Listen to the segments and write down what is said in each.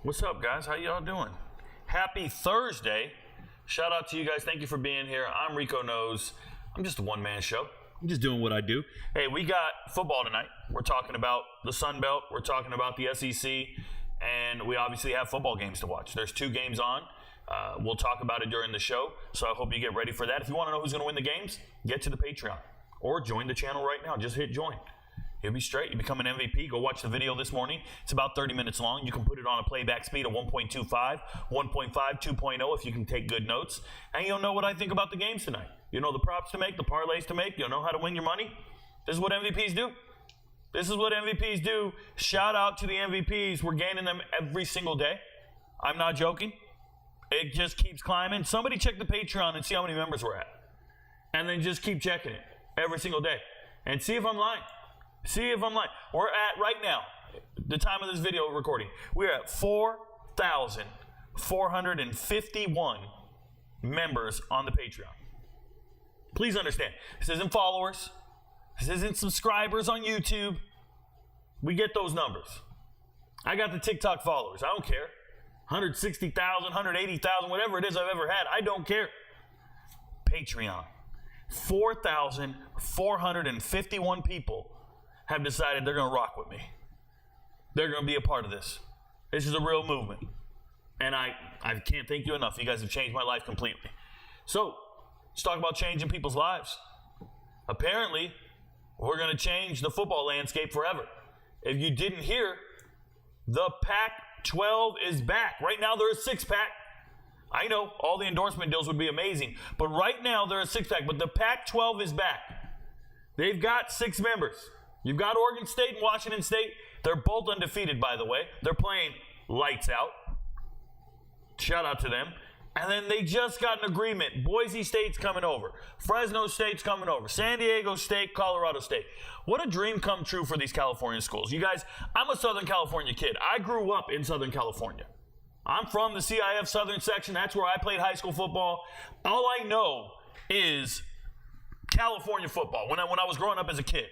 What's up, guys? How y'all doing? Happy Thursday. Shout out to you guys. Thank you for being here. I'm RicoKnows. I'm just a one-man show. I'm just doing what I do. Hey, we got football tonight. We're talking about the Sunbelt. We're talking about the SEC. And we obviously have football games to watch. There's 2 games on. We'll talk about it during the show. So I hope you get ready for that. If you want to know who's going to win the games, get to the Patreon. Or join the channel right now. Just hit join. You'll be straight. You become an MVP. Go watch the video this morning. It's about 30 minutes long. You can put it on a playback speed of 1.25, 1.5, 2.0 if you can take good notes. And you'll know what I think about the games tonight. You know the props to make, the parlays to make. You'll know how to win your money. This is what MVPs do. This is what MVPs do. Shout out to the MVPs. We're gaining them every single day. I'm not joking. It just keeps climbing. Somebody check the Patreon and see how many members we're at. And then just keep checking it every single day. And see if I'm lying. See if I'm lying. We're at, right now, the time of this video recording, we're at 4,451 members on the Patreon. Please understand, this isn't followers. This isn't subscribers on YouTube. We get those numbers. I got the TikTok followers. I don't care. 160,000, 180,000, whatever it is I've ever had. I don't care. Patreon. 4,451 people have decided they're going to rock with me. They're going to be a part of this. This is a real movement. And I can't thank you enough. You guys have changed my life completely. So, let's talk about changing people's lives. Apparently, we're going to change the football landscape forever. If you didn't hear, the Pac-12 is back. Right now, they're a 6-pack. I know, all the endorsement deals would be amazing. But right now, they're a 6-pack. But the Pac-12 is back. They've got 6 members. You've got Oregon State and Washington State. They're both undefeated, by the way. They're playing lights out. Shout out to them. And then they just got an agreement. Boise State's coming over. Fresno State's coming over. San Diego State, Colorado State. What a dream come true for these California schools. You guys, I'm a Southern California kid. I grew up in Southern California. I'm from the CIF Southern section. That's where I played high school football. All I know is California football when I was growing up as a kid.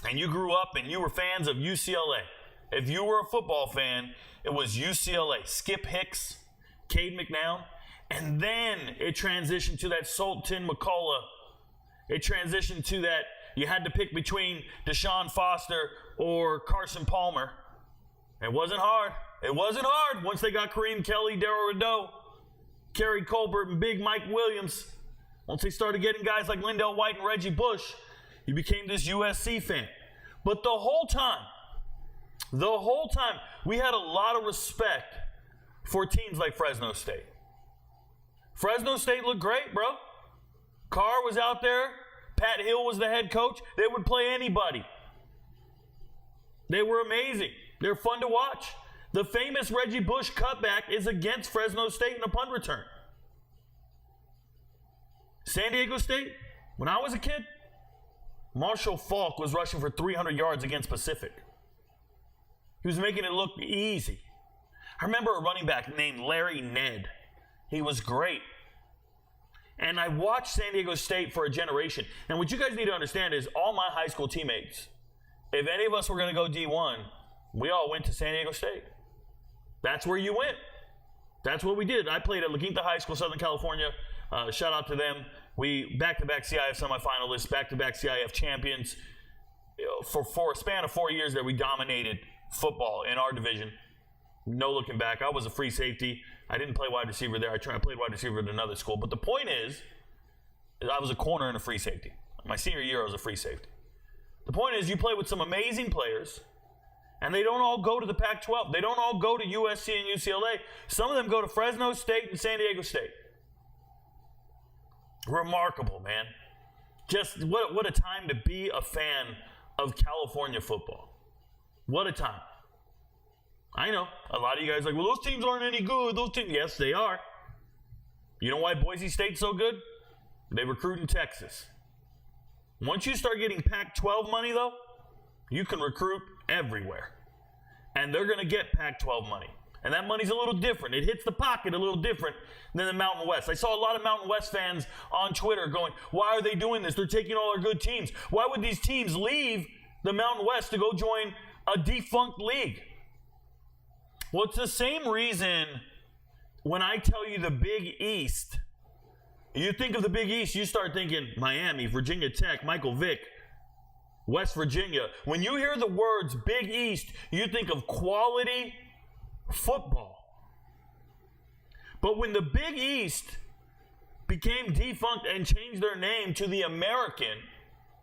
And you grew up and you were fans of UCLA. If you were a football fan, it was UCLA. Skip Hicks, Cade McNown. And then it transitioned to that Sultan McCullough. It transitioned to that you had to pick between Deshaun Foster or Carson Palmer. It wasn't hard. It wasn't hard once they got Kareem Kelly, Darryl Rideau, Kerry Colbert, and Big Mike Williams. Once they started getting guys like Lindell White and Reggie Bush, you became this USC fan. But the whole time, we had a lot of respect for teams like Fresno State. Fresno State looked great, bro. Carr was out there. Pat Hill was the head coach. They would play anybody. They were amazing. They're fun to watch. The famous Reggie Bush cutback is against Fresno State in a punt return. San Diego State, when I was a kid, Marshall Faulk was rushing for 300 yards against Pacific. He was making it look easy. I remember a running back named Larry Ned. He was great. And I watched San Diego State for a generation. And what you guys need to understand is all my high school teammates, if any of us were going to go D1, we all went to San Diego State. That's where you went. That's what we did. I played at La Quinta High School, Southern California. Shout out to them. We back-to-back CIF semifinalists, back-to-back CIF champions. For a span of 4 years there, we dominated football in our division. No looking back. I was a free safety. I didn't play wide receiver there. I played wide receiver at another school. But the point is I was a corner and a free safety. My senior year, I was a free safety. The point is you play with some amazing players, and they don't all go to the Pac-12. They don't all go to USC and UCLA. Some of them go to Fresno State and San Diego State. Remarkable, man. Just what a time to be a fan of California football. What a time. I know. A lot of you guys are like, well, those teams aren't any good. Those teams, yes, they are. You know why Boise State's so good? They recruit in Texas. Once you start getting Pac-12 money, though, you can recruit everywhere. And they're going to get Pac-12 money. And that money's a little different. It hits the pocket a little different than the Mountain West. I saw a lot of Mountain West fans on Twitter going, why are they doing this? They're taking all our good teams. Why would these teams leave the Mountain West to go join a defunct league? Well, it's the same reason when I tell you the Big East, you think of the Big East, you start thinking Miami, Virginia Tech, Michael Vick, West Virginia. When you hear the words Big East, you think of quality football. But when the Big East became defunct and changed their name to the American,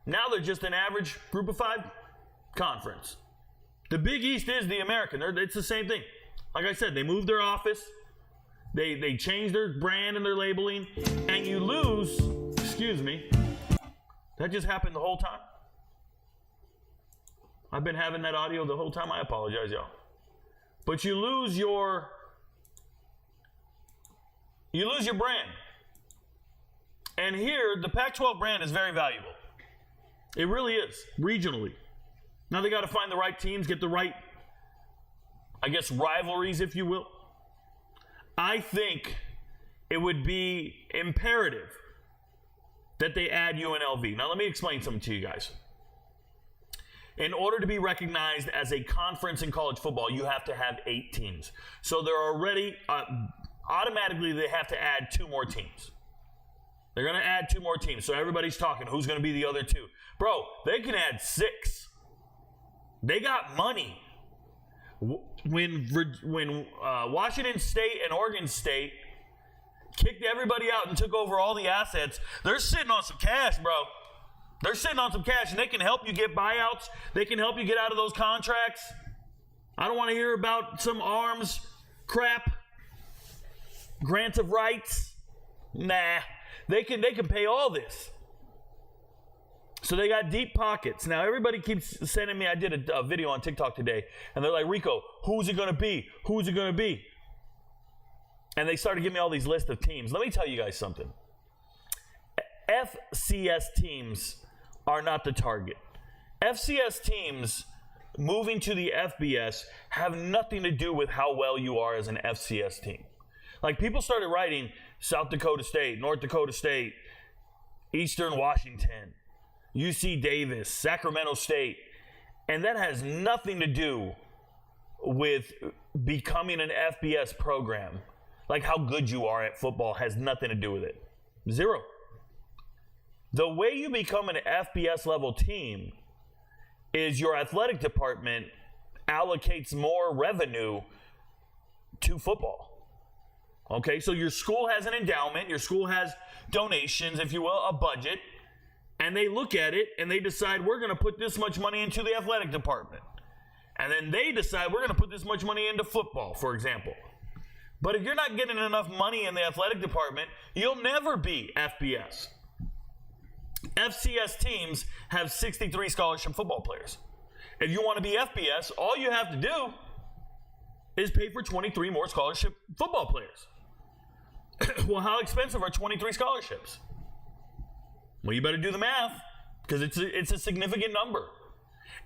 now they're just an average group of 5 conference. The Big East is the American. It's the same thing. Like I said, they moved their office. They changed their brand and their labeling. And you lose, excuse me, that just happened the whole time. I've been having that audio the whole time. I apologize, y'all. But you lose your brand. And here, the Pac-12 brand is very valuable. It really is, regionally. Now they got to find the right teams, get the right, I guess, rivalries, if you will. I think it would be imperative that they add UNLV. Now let me explain something to you guys. In order to be recognized as a conference in college football, you have to have 8 teams. So they're already, automatically they have to add 2 more teams. They're going to add 2 more teams. So everybody's talking, who's going to be the other 2? Bro, they can add 6. They got money. When Washington State and Oregon State kicked everybody out and took over all the assets, they're sitting on some cash, bro. They're sitting on some cash, and they can help you get buyouts. They can help you get out of those contracts. I don't want to hear about some arms crap, grants of rights. Nah, they can pay all this. So they got deep pockets. Now, everybody keeps sending me, I did a video on TikTok today, and they're like, Rico, who's it going to be? Who's it going to be? And they started giving me all these lists of teams. Let me tell you guys something. FCS teams are not the target. FCS teams moving to the FBS have nothing to do with how well you are as an FCS team. Like, people started writing South Dakota State, North Dakota State, Eastern Washington, UC Davis, Sacramento State, and that has nothing to do with becoming an FBS program. Like, how good you are at football has nothing to do with it. Zero. The way you become an FBS level team is your athletic department allocates more revenue to football. Okay, so your school has an endowment, your school has donations, if you will, a budget, and they look at it and they decide we're going to put this much money into the athletic department. And then they decide we're going to put this much money into football, for example. But if you're not getting enough money in the athletic department, you'll never be FBS. FCS teams have 63 scholarship football players. If you want to be FBS, all you have to do is pay for 23 more scholarship football players. Well, how expensive are 23 scholarships? Well, you better do the math, because it's a significant number.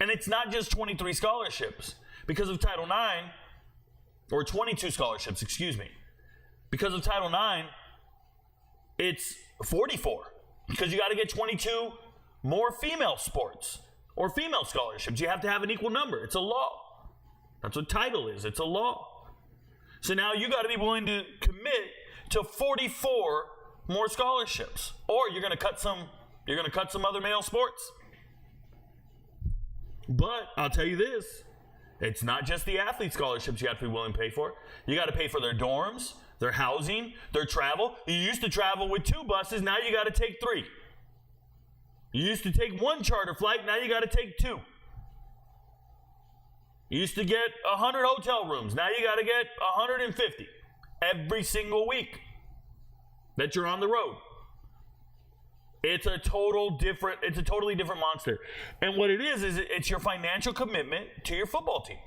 And it's not just 23 scholarships. Because of Title IX, or 22 scholarships, excuse me. Because of Title IX, it's 44. Because you got to get 22 more female sports or female scholarships. You have to have an equal number. It's a law. That's what title is. It's a law. So now you got to be willing to commit to 44 more scholarships, or you're going to cut some other male sports. But I'll tell you this, it's not just the athlete scholarships you have to be willing to pay for. You got to pay for their dorms, their housing, their travel. You used to travel with 2 buses, now you got to take 3. You used to take 1 charter flight, now you got to take 2. You used to get 100 hotel rooms, now you got to get 150 every single week that you're on the road. It's a totally different monster. And what it is it's your financial commitment to your football team.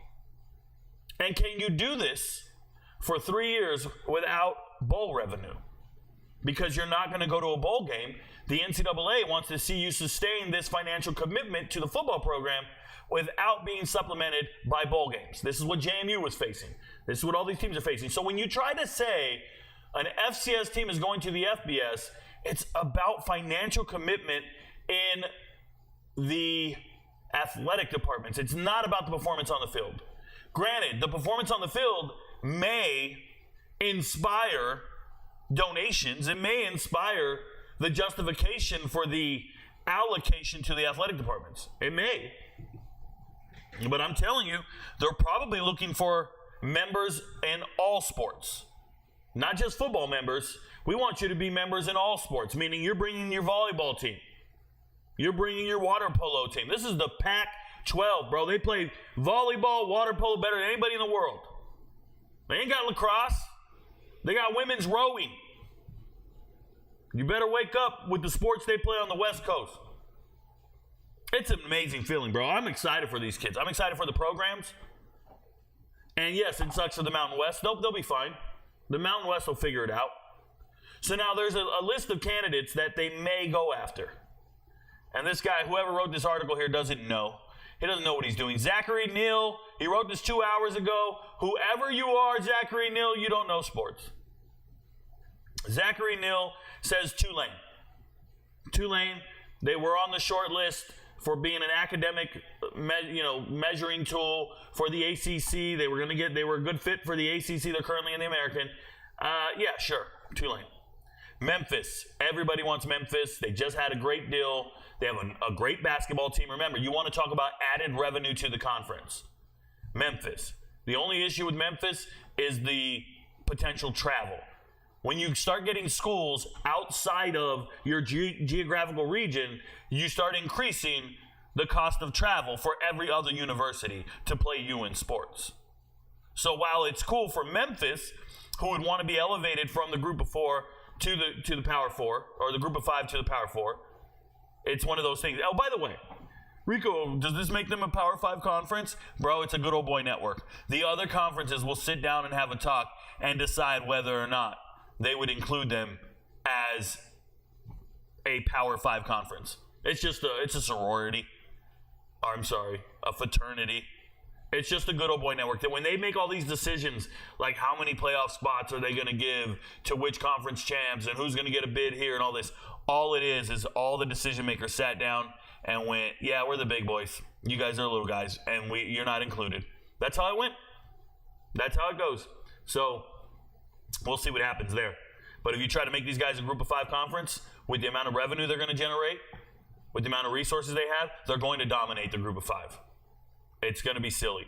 And can you do this for 3 years without bowl revenue? Because you're not going to go to a bowl game. The NCAA wants to see you sustain this financial commitment to the football program without being supplemented by bowl games. This is what JMU was facing. This is what all these teams are facing. So when you try to say an FCS team is going to the FBS, it's about financial commitment in the athletic departments. It's not about the performance on the field. Granted, the performance on the field may inspire donations. It may inspire the justification for the allocation to the athletic departments. It may. But I'm telling you, they're probably looking for members in all sports. Not just football members. We want you to be members in all sports, meaning you're bringing your volleyball team. You're bringing your water polo team. This is the Pac-12, bro. They play volleyball, water polo better than anybody in the world. They ain't got lacrosse. They got women's rowing. You better wake up with the sports they play on the West Coast. It's an amazing feeling, bro. I'm excited for these kids. I'm excited for the programs. And yes, it sucks for the Mountain West. They'll be fine. The Mountain West will figure it out. So now there's a list of candidates that they may go after. And this guy, whoever wrote this article here, doesn't know. He doesn't know what he's doing. Zachary Neal, he wrote this 2 hours ago. Whoever you are, Zachary Neal, you don't know sports. Zachary Neal says Tulane. Tulane, they were on the short list for being an academic measuring tool for the ACC. They were a good fit for the ACC. They're currently in the American. Yeah, sure, Tulane. Memphis, everybody wants Memphis. They just had a great deal. They have a great basketball team. Remember, you want to talk about added revenue to the conference. Memphis. The only issue with Memphis is the potential travel. When you start getting schools outside of your geographical region, you start increasing the cost of travel for every other university to play you in sports. So while it's cool for Memphis, who would want to be elevated from the group of four to the Power Four, or the group of five to the Power Four, it's one of those things. Oh, by the way, Rico, does this make them a Power 5 conference? Bro, it's a good old boy network. The other conferences will sit down and have a talk and decide whether or not they would include them as a Power 5 conference. It's a sorority. I'm sorry, a fraternity. It's just a good old boy network that when they make all these decisions, like how many playoff spots are they going to give to which conference champs and who's going to get a bid here and all this, all it is all the decision makers sat down and went, yeah, we're the big boys. You guys are little guys, and you're not included. That's how it went. That's how it goes. So we'll see what happens there. But if you try to make these guys a group of five conference with the amount of revenue they're going to generate, with the amount of resources they have, they're going to dominate the group of five. It's going to be silly.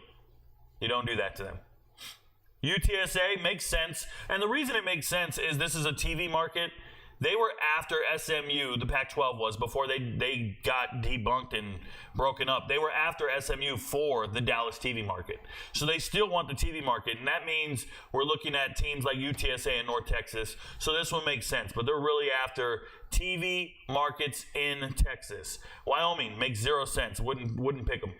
You don't do that to them. UTSA makes sense. And the reason it makes sense is this is a TV market. They were after SMU, the Pac-12 was, before they got debunked and broken up. They were after SMU for the Dallas TV market. So they still want the TV market, and that means we're looking at teams like UTSA and North Texas. So this one makes sense, but they're really after TV markets in Texas. Wyoming makes 0 sense. Wouldn't pick them.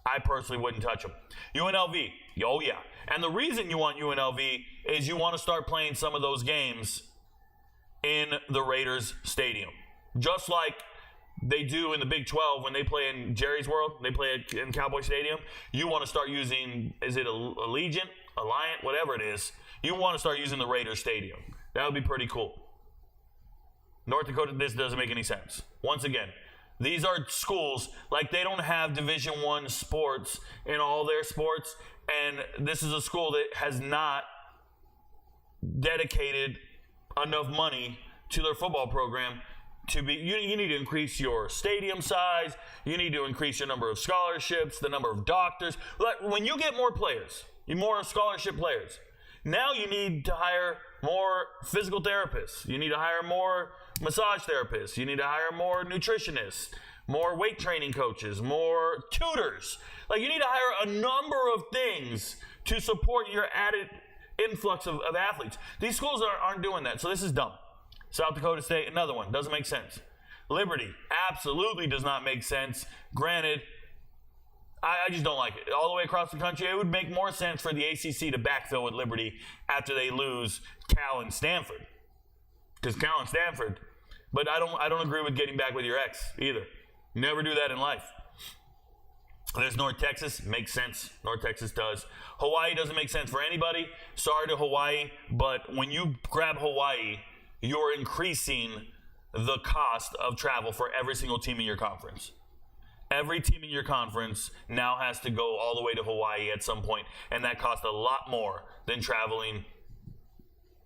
I personally wouldn't touch them. UNLV, oh yeah. And the reason you want UNLV is you want to start playing some of those games in the Raiders Stadium. Just like they do in the Big 12 when they play in Jerry's World, they play in Cowboy Stadium. You want to start using, is it Allegiant, Alliant, whatever it is, you want to start using the Raiders Stadium. That would be pretty cool. North Dakota, this doesn't make any sense. Once again, these are schools, like they don't have Division I sports in all their sports, and this is a school that has not dedicated enough money to their football program to be, you need to increase your stadium size, you need to increase your number of scholarships, the number of doctors. Like when you get more players, more scholarship players, now you need to hire more physical therapists, you need to hire more massage therapists, you need to hire more nutritionists, more weight training coaches, more tutors. Like you need to hire a number of things to support your added influx of athletes. These schools aren't doing that, so this is dumb. South Dakota State, another one, doesn't make sense. Liberty, absolutely does not make sense. Granted, I just don't like it. All the way across the country, it would make more sense for the ACC to backfill with Liberty after they lose Cal and Stanford. Because Cal and Stanford, but I don't agree with getting back with your ex either. Never do that in life. There's North Texas, makes sense. North Texas does. Hawaii doesn't make sense for anybody. Sorry to Hawaii, but when you grab Hawaii, you're increasing the cost of travel for every single team in your conference. Every team in your conference now has to go all the way to Hawaii at some point, and that costs a lot more than traveling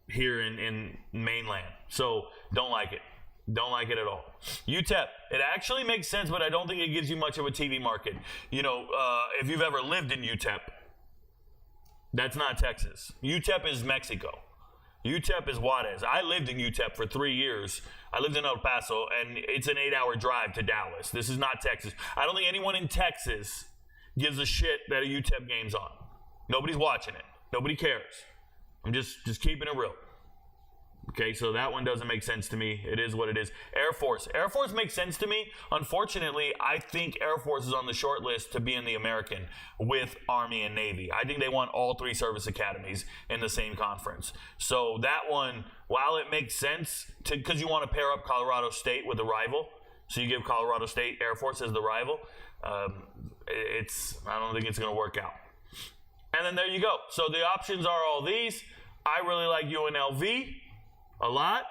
here in mainland. So don't like it. Don't like it at all. UTEP, it actually makes sense, but I don't think it gives you much of a TV market. You know, if you've ever lived in UTEP, that's not Texas. UTEP is Mexico. UTEP is Juarez. I lived in UTEP for 3 years. I lived in El Paso, and it's an 8-hour drive to Dallas. This is not Texas. I don't think anyone in Texas gives a shit that a UTEP game's on. Nobody's watching it. Nobody cares. I'm just keeping it real. Okay, so that one doesn't make sense to me. It is what it is. Air Force. Air Force makes sense to me. Unfortunately, I think Air Force is on the short list to be in the American with Army and Navy. I think they want all 3 service academies in the same conference. So that one, while it makes sense, because you want to pair up Colorado State with a rival, so you give Colorado State Air Force as the rival, I don't think it's going to work out. And then there you go. So the options are all these. I really like UNLV a lot,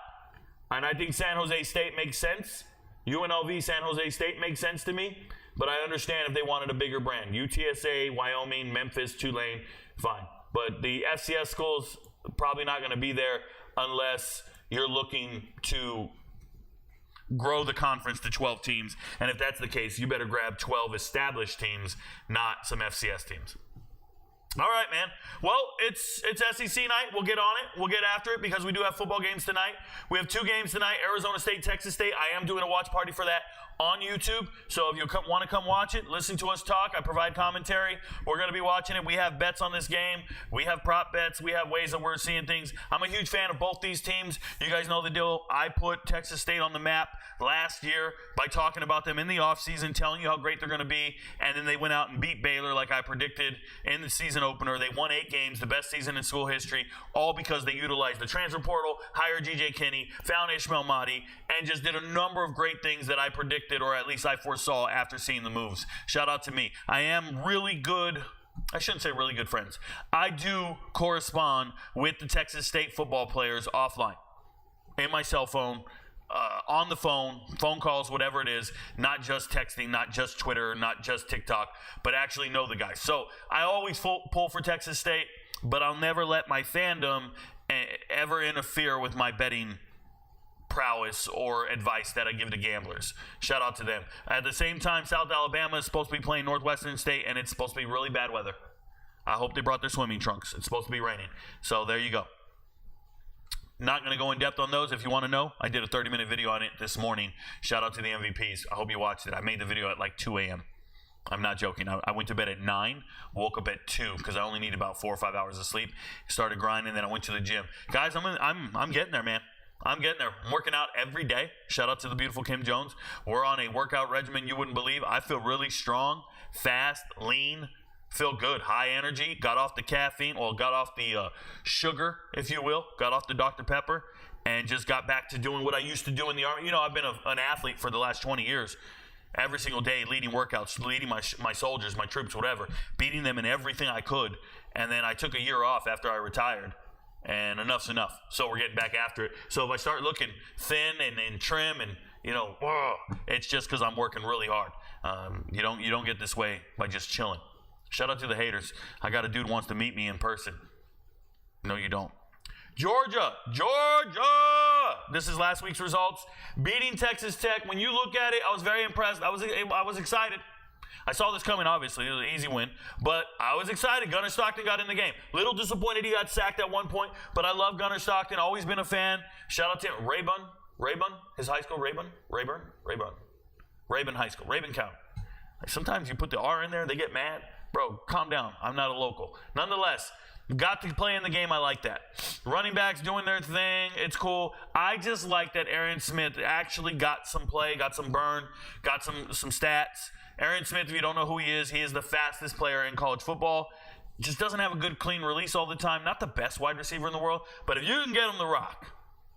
and I think San Jose State makes sense. UNLV, San Jose State makes sense to me, but I understand if they wanted a bigger brand. UTSA, Wyoming, Memphis, Tulane, fine. But the FCS schools probably not going to be there unless you're looking to grow the conference to 12 teams, and if that's the case, you better grab 12 established teams, not some FCS teams. All right, man. Well, it's SEC night. We'll get on it. We'll get after it because we do have football games tonight. We have 2 games tonight, Arizona State, Texas State. I am doing a watch party for that on YouTube. So if you want to come watch it, listen to us talk. I provide commentary. We're going to be watching it. We have bets on this game. We have prop bets. We have ways that we're seeing things. I'm a huge fan of both these teams. You guys know the deal. I put Texas State on the map last year by talking about them in the offseason, telling you how great they're going to be, and then they went out and beat Baylor like I predicted in the season opener. They won 8 games, the best season in school history, all because they utilized the transfer portal, hired G.J. Kinney, found Ishmael Mahdi, and just did a number of great things that I predicted, or at least I foresaw after seeing the moves. Shout out to me. I am really good. I shouldn't say really good friends. I do correspond with the Texas State football players offline, in my cell phone, on the phone calls, whatever it is, not just texting, not just Twitter, not just TikTok, but actually know the guys. So I always pull for Texas State, but I'll never let my fandom ever interfere with my betting prowess or advice that I give to gamblers. Shout out to them. At the same time, South Alabama is supposed to be playing Northwestern State, and it's supposed to be really bad weather. I hope they brought their swimming trunks. It's supposed to be raining. So there you go. Not going to go in depth on those. If you want to know, I did a 30-minute video on it this morning. Shout out to the MVPs. I hope you watched it. I made the video at like 2 a.m. I'm not joking. I went to bed at 9, woke up at 2 because I only need about 4 or 5 hours of sleep. Started grinding, then I went to the gym. Guys, I'm getting there, man. I'm getting there. I'm working out every day. Shout out to the beautiful Kim Jones. We're on a workout regimen you wouldn't believe. I feel really strong, fast, lean, feel good, high energy. Got off the caffeine, or got off the sugar, if you will. Got off the Dr. Pepper and just got back to doing what I used to do in the Army. You know, I've been an athlete for the last 20 years. Every single day, leading workouts, leading my soldiers, my troops, whatever, beating them in everything I could. And then I took a year off after I retired. And enough's enough. So we're getting back after it. So if I start looking thin and trim and, you know, it's just because I'm working really hard. You don't get this way by just chilling. Shout out to the haters. I got a dude who wants to meet me in person. No, you don't. Georgia. This is last week's results. Beating Texas Tech. When you look at it, I was very impressed. I was excited. I saw this coming, obviously. It was an easy win. But I was excited. Gunnar Stockton got in the game. Little disappointed he got sacked at one point, but I love Gunnar Stockton. Always been a fan. Shout out to him. Rayburn, his high school, Rayburn High School, Rayburn County. Sometimes you put the R in there, they get mad. Bro, calm down. I'm not a local. Nonetheless, got to play in the game. I like that. Running backs doing their thing. It's cool. I just like that Aaron Smith actually got some play, got some burn, got some stats. Aaron Smith, if you don't know who he is the fastest player in college football. Just doesn't have a good clean release all the time. Not the best wide receiver in the world, but if you can get him the rock,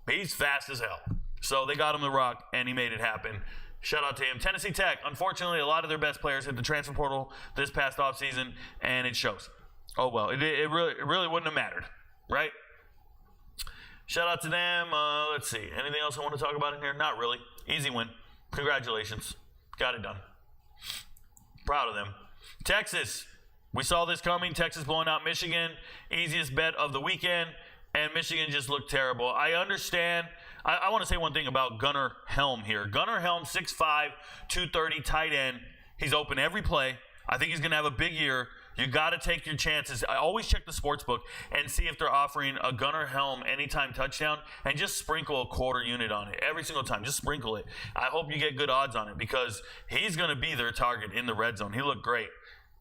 he's fast as hell. So they got him the rock, and he made it happen. Shout out to him. Tennessee Tech, unfortunately, a lot of their best players hit the transfer portal this past offseason, and it shows. Oh, well, it really wouldn't have mattered, right? Shout out to them. Let's see. Anything else I want to talk about in here? Not really. Easy win. Congratulations. Got it done. proud of them. Texas, we saw this coming. Texas blowing out Michigan, easiest bet of the weekend, and Michigan just looked terrible. I understand. I want to say one thing about Gunnar Helm here. Gunnar Helm, 6'5", 230, tight end. He's open every play. I think he's going to have a big year. You got to take your chances. I always check the sports book and see if they're offering a Gunnar Helm anytime touchdown, and just sprinkle a quarter unit on it every single time. Just sprinkle it. I hope you get good odds on it because he's going to be their target in the red zone. He looked great.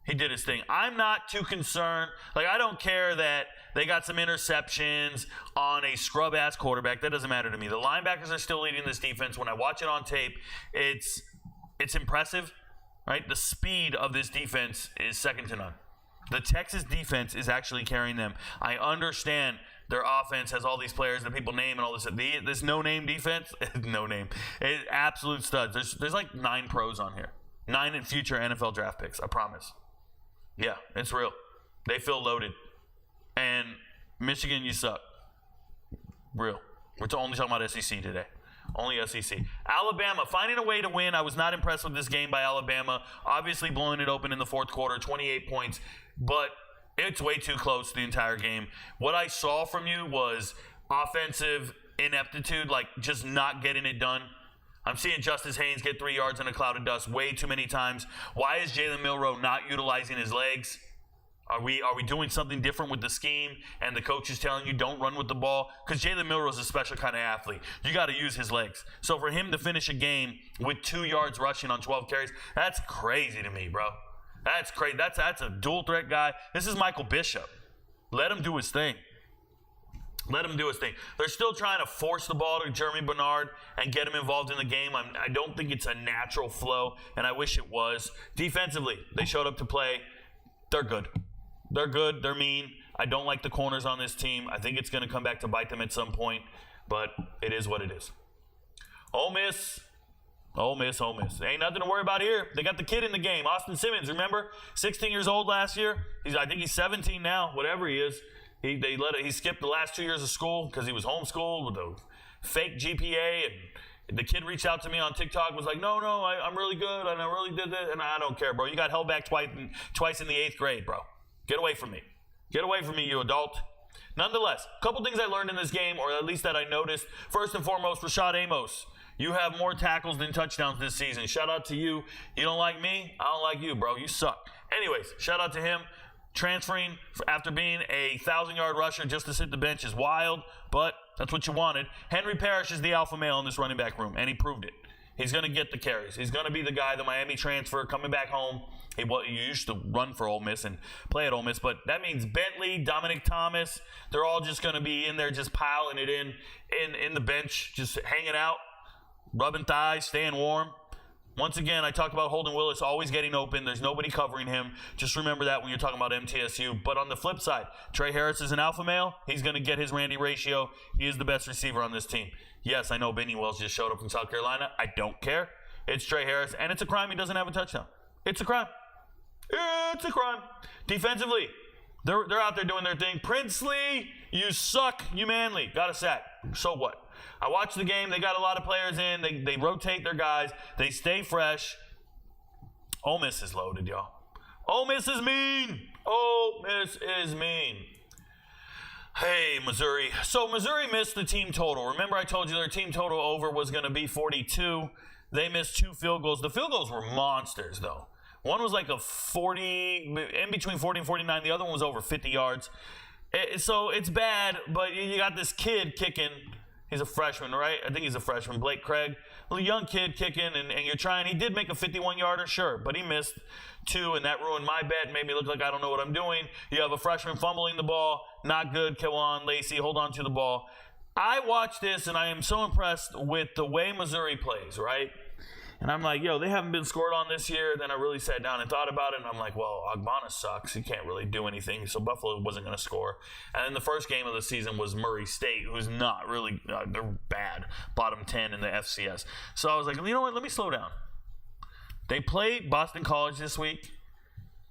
He did his thing. I'm not too concerned. Like, I don't care that they got some interceptions on a scrub-ass quarterback. That doesn't matter to me. The linebackers are still leading this defense. When I watch it on tape, it's impressive, right? The speed of this defense is second to none. The Texas defense is actually carrying them. I understand their offense has all these players that people name and all this. This no-name defense, no name. It's absolute studs. There's like 9 pros on here. 9 in future NFL draft picks, I promise. Yeah, it's real. They feel loaded. And Michigan, you suck. Real. We're only talking about SEC today. Only SEC. Alabama, finding a way to win. I was not impressed with this game by Alabama. Obviously blowing it open in the fourth quarter, 28 points. But it's way too close the entire game. What I saw from you was offensive ineptitude, like just not getting it done. I'm seeing Justice Haynes get 3 yards in a cloud of dust way too many times. Why is Jalen Milroe not utilizing his legs? Are we doing something different with the scheme and the coach is telling you don't run with the ball? Because Jalen Milroe is a special kind of athlete. You got to use his legs. So for him to finish a game with 2 yards rushing on 12 carries, that's crazy to me, bro. That's crazy. That's a dual threat guy. This is Michael Bishop. Let him do his thing. Let him do his thing. They're still trying to force the ball to Jeremy Bernard and get him involved in the game. I don't think it's a natural flow, and I wish it was. Defensively, they showed up to play. They're good. They're good. They're mean. I don't like the corners on this team. I think it's going to come back to bite them at some point, but it is what it is. Ole Miss. Ole Miss. Ain't nothing to worry about here. They got the kid in the game, Austin Simmons, remember? 16 years old last year. I think he's 17 now, whatever he is. He skipped the last 2 years of school because he was homeschooled with a fake GPA, and the kid reached out to me on TikTok, was like, no, I'm really good, and I really did this, and I don't care, bro. You got held back twice in the 8th grade, bro. Get away from me. Get away from me, you adult. Nonetheless, a couple things I learned in this game, or at least that I noticed. First and foremost, Rashad Amos. You have more tackles than touchdowns this season. Shout out to you. You don't like me? I don't like you, bro. You suck. Anyways, shout out to him. Transferring after being a 1,000-yard rusher just to sit the bench is wild, but that's what you wanted. Henry Parrish is the alpha male in this running back room, and he proved it. He's going to get the carries. He's going to be the guy, the Miami transfer, coming back home. He used to run for Ole Miss and play at Ole Miss, but that means Bentley, Dominic Thomas, they're all just going to be in there just piling it in the bench, just hanging out, rubbing thighs, staying warm. Once again, I talked about Holden Willis always getting open. There's nobody covering him. Just remember that when you're talking about MTSU. But on the flip side, Trey Harris is an alpha male. He's going to get his Randy ratio. He is the best receiver on this team. Yes, I know Benny Wells just showed up from South Carolina. I don't care. It's Trey Harris, and it's a crime he doesn't have a touchdown. It's a crime. It's a crime. Defensively, they're out there doing their thing. Princely, you suck. You manly. Got a sack. So what? I watched the game. They got a lot of players in. They rotate their guys. They stay fresh. Ole Miss is loaded, y'all. Ole Miss is mean. Ole Miss is mean. Hey, Missouri. So Missouri missed the team total. Remember I told you their team total over was going to be 42. They missed 2 field goals. The field goals were monsters, though. One was like a 40, in between 40 and 49. The other one was over 50 yards. So it's bad, but you got this kid kicking. He's a freshman, right? I think he's a freshman. Blake Craig. A little young kid kicking, and you're trying. He did make a 51-yarder, sure, but he missed 2, and that ruined my bet. Made me look like I don't know what I'm doing. You have a freshman fumbling the ball. Not good. Kewan Lacey, hold on to the ball. I watched this, and I am so impressed with the way Missouri plays, right? And I'm like, they haven't been scored on this year. Then I really sat down and thought about it, and I'm like, well, Agbana sucks. He can't really do anything, so Buffalo wasn't going to score. And then the first game of the season was Murray State, who's not really, they're bad, bottom 10 in the FCS. So I was like, you know what, let me slow down. They played Boston College this week,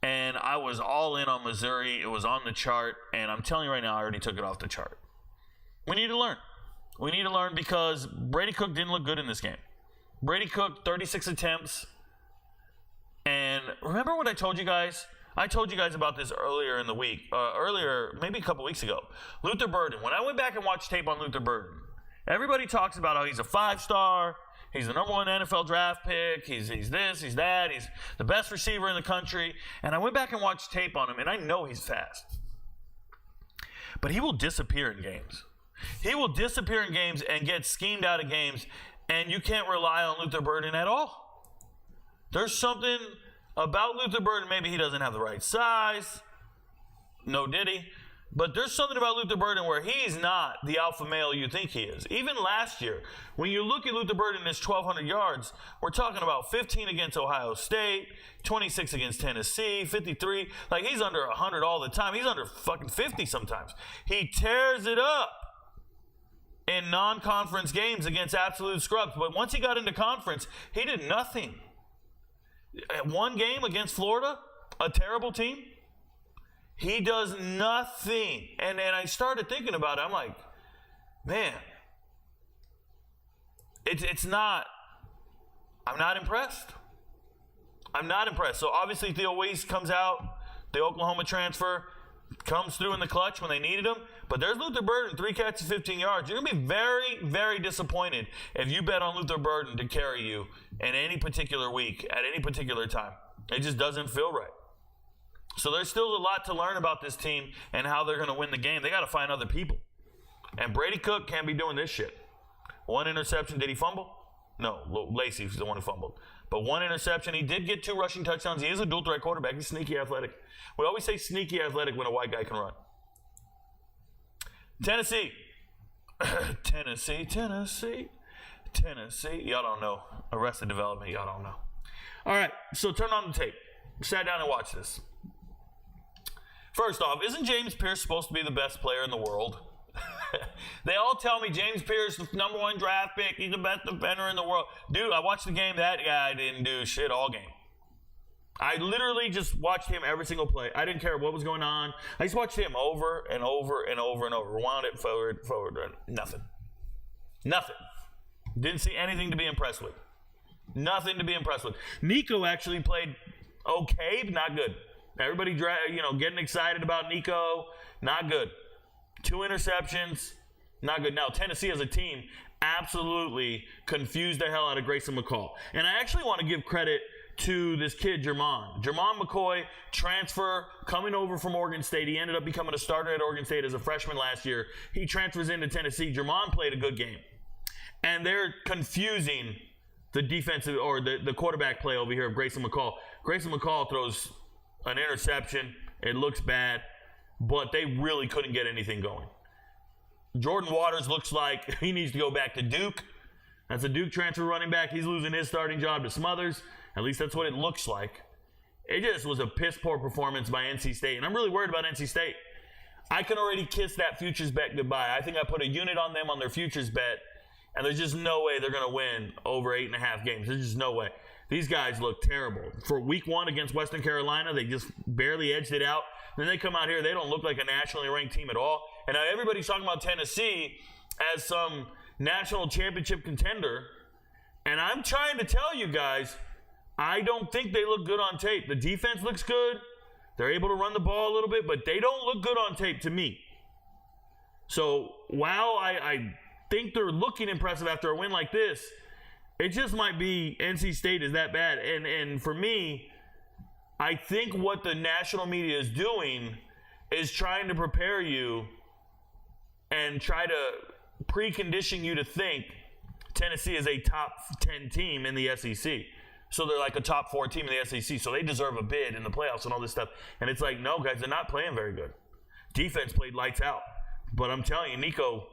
and I was all in on Missouri. It was on the chart, and I'm telling you right now, I already took it off the chart. We need to learn. We need to learn because Brady Cook didn't look good in this game. Brady Cook, 36 attempts, And remember what I told you guys? I told you guys about this earlier in the week. Maybe a couple weeks ago. Luther Burden. When I went back and watched tape on Luther Burden, everybody talks about how he's a 5-star. He's the number 1 NFL draft pick. He's this, he's that. He's the best receiver in the country. And I went back and watched tape on him, and I know he's fast. But he will disappear in games. He will disappear in games and get schemed out of games, and you can't rely on Luther Burden at all. There's something about Luther Burden. Maybe he doesn't have the right size. No diddy. But there's something about Luther Burden where he's not the alpha male you think he is. Even last year, when you look at Luther Burden and his 1,200 yards, we're talking about 15 against Ohio State, 26 against Tennessee, 53. Like, he's under 100 all the time. He's under fucking 50 sometimes. He tears it up in non-conference games against absolute scrubs. But once he got into conference, he did nothing. One game against Florida, a terrible team, he does nothing. And I started thinking about it. I'm like, man, it's not, I'm not impressed. I'm not impressed. So obviously Theo Weiss comes out, the Oklahoma transfer, comes through in the clutch when they needed him. But there's Luther Burden, 3 catches, 15 yards. You're going to be very, very disappointed if you bet on Luther Burden to carry you in any particular week, at any particular time. It just doesn't feel right. So there's still a lot to learn about this team and how they're going to win the game. They got to find other people. And Brady Cook can't be doing this shit. 1 interception. Did he fumble? No, Lacey's the one who fumbled. But 1 interception. He did get 2 rushing touchdowns. He is a dual threat quarterback. He's sneaky athletic. We always say sneaky athletic when a white guy can run. Tennessee. Tennessee. Y'all don't know. Arrested Development. Y'all don't know. All right. So turn on the tape. Sat down and watched this. First off, isn't James Pierce supposed to be the best player in the world? They all tell me James Pierce is the number 1 draft pick. He's the best defender in the world. Dude, I watched the game. That guy didn't do shit all game. I literally just watched him every single play. I didn't care what was going on. I just watched him over and over and over and over. Rewound it, forward. Nothing. Didn't see anything to be impressed with. Nothing to be impressed with. Nico actually played okay, but not good. Everybody, getting excited about Nico, not good. 2 interceptions, not good. Now, Tennessee as a team absolutely confused the hell out of Grayson McCall. And I actually want to give credit to this kid, Jermon McCoy, transfer, coming over from Oregon State. He ended up becoming a starter at Oregon State as a freshman last year. He transfers into Tennessee. Jermon played a good game. And they're confusing the defensive or the quarterback play over here of Grayson McCall. Grayson McCall throws an interception. It looks bad, but they really couldn't get anything going. Jordan Waters looks like he needs to go back to Duke. That's a Duke transfer running back. He's losing his starting job to Smothers. At least that's what it looks like. It just was a piss-poor performance by NC State, and I'm really worried about NC State. I can already kiss that futures bet goodbye. I think I put a unit on them on their futures bet, and there's just no way they're going to win over 8.5 games. There's just no way. These guys look terrible. For week 1 against Western Carolina, they just barely edged it out. Then they come out here, they don't look like a nationally ranked team at all. And now everybody's talking about Tennessee as some national championship contender. And I'm trying to tell you guys, I don't think they look good on tape. The defense looks good. They're able to run the ball a little bit, but they don't look good on tape to me. So while I think they're looking impressive after a win like this, it just might be NC State is that bad. And for me, I think what the national media is doing is trying to prepare you and try to precondition you to think Tennessee is a top 10 team in the SEC. So they're like a top 4 team in the SEC. So they deserve a bid in the playoffs and all this stuff. And it's like, no, guys, they're not playing very good. Defense played lights out. But I'm telling you, Nico,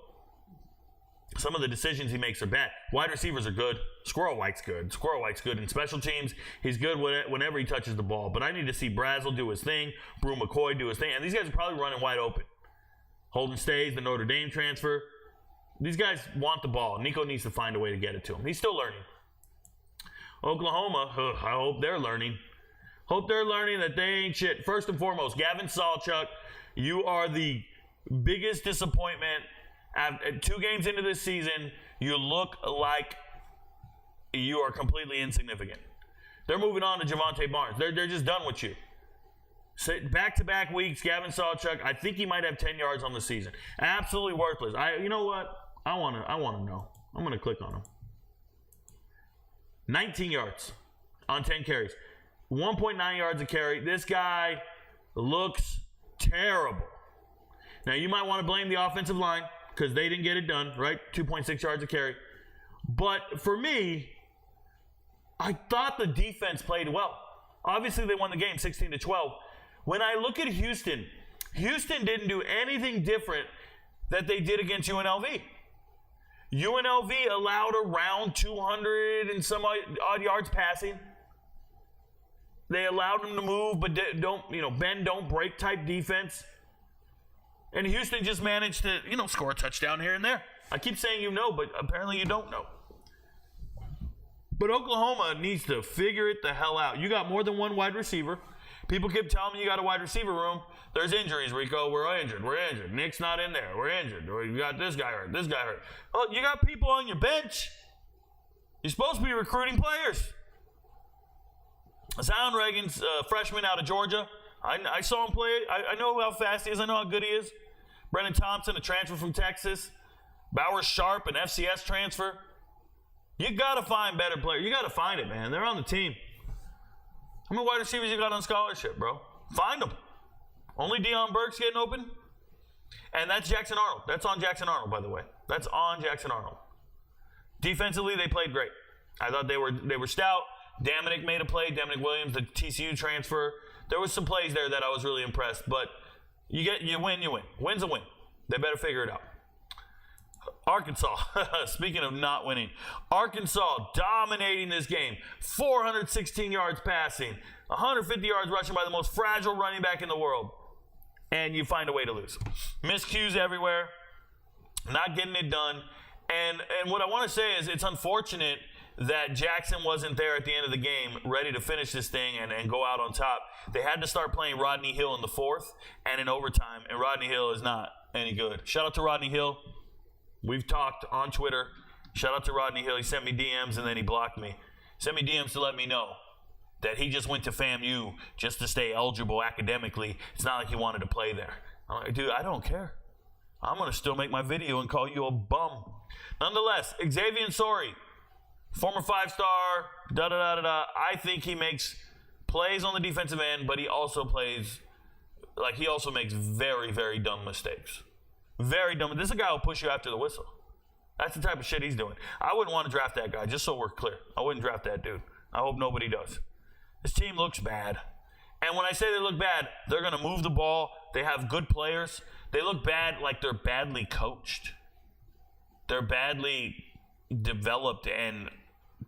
some of the decisions he makes are bad. Wide receivers are good. Squirrel White's good. In special teams, he's good whenever he touches the ball. But I need to see Brazel do his thing, Brew McCoy do his thing. And these guys are probably running wide open. Holden Stays, the Notre Dame transfer. These guys want the ball. Nico needs to find a way to get it to him. He's still learning. Oklahoma, I hope they're learning. Hope they're learning that they ain't shit. First and foremost, Gavin Sawchuk, you are the biggest disappointment. 2 games into this season, you look like you are completely insignificant. They're moving on to Javonte Barnes. They're just done with you. So back-to-back weeks, Gavin Sawchuk, I think he might have 10 yards on the season. Absolutely worthless. You know what? I want to know. I'm going to click on him. 19 yards on 10 carries. 1.9 yards a carry. This guy looks terrible. Now, you might want to blame the offensive line because they didn't get it done, right? 2.6 yards a carry. But for me, I thought the defense played well. Obviously, they won the game 16-12. When I look at Houston didn't do anything different that they did against UNLV. UNLV allowed around 200 and some odd yards passing. They allowed them to move, but don't, bend, don't break type defense. And Houston just managed to, score a touchdown here and there. I keep saying but apparently you don't know. But Oklahoma needs to figure it the hell out. You got more than one wide receiver. People keep telling me you got a wide receiver room. There's injuries, Rico. We're injured. Nick's not in there. We're injured. You got this guy hurt. Oh, you got people on your bench. You're supposed to be recruiting players. Zion Reagan's freshman out of Georgia. I saw him play. I know how fast he is. I know how good he is. Brennan Thompson, a transfer from Texas. Bauer Sharp, an FCS transfer. You got to find better players. You got to find it, man. They're on the team. How many wide receivers you got on scholarship, bro? Find them. Only Deion Burke's getting open. And that's Jackson Arnold. That's on Jackson Arnold, by the way. That's on Jackson Arnold. Defensively, they played great. I thought they were stout. Dominic made a play. Dominic Williams, the TCU transfer. There was some plays there that I was really impressed. But you win. Win's a win. They better figure it out. Arkansas, speaking of not winning, Arkansas dominating this game. 416 yards passing, 150 yards rushing by the most fragile running back in the world. And you find a way to lose. Miscues everywhere, not getting it done. And what I want to say is it's unfortunate that Jackson wasn't there at the end of the game ready to finish this thing and go out on top. They had to start playing Rodney Hill in the fourth and in overtime, and Rodney Hill is not any good. Shout out to Rodney Hill. We've talked on Twitter. Shout out to Rodney Hill. He sent me DMs and then he blocked me. Sent me DMs to let me know that he just went to FAMU just to stay eligible academically. It's not like he wanted to play there. I'm like, dude, I don't care. I'm going to still make my video and call you a bum. Nonetheless, Xavier Sori, former 5-star, I think he makes plays on the defensive end, but he also makes very, very dumb mistakes. Very dumb. This is a guy who'll push you after the whistle. That's the type of shit he's doing. I wouldn't want to draft that guy, just so we're clear. I wouldn't draft that dude. I hope nobody does. This team looks bad. And when I say they look bad, they're going to move the ball. They have good players. They look bad like they're badly coached. They're badly developed and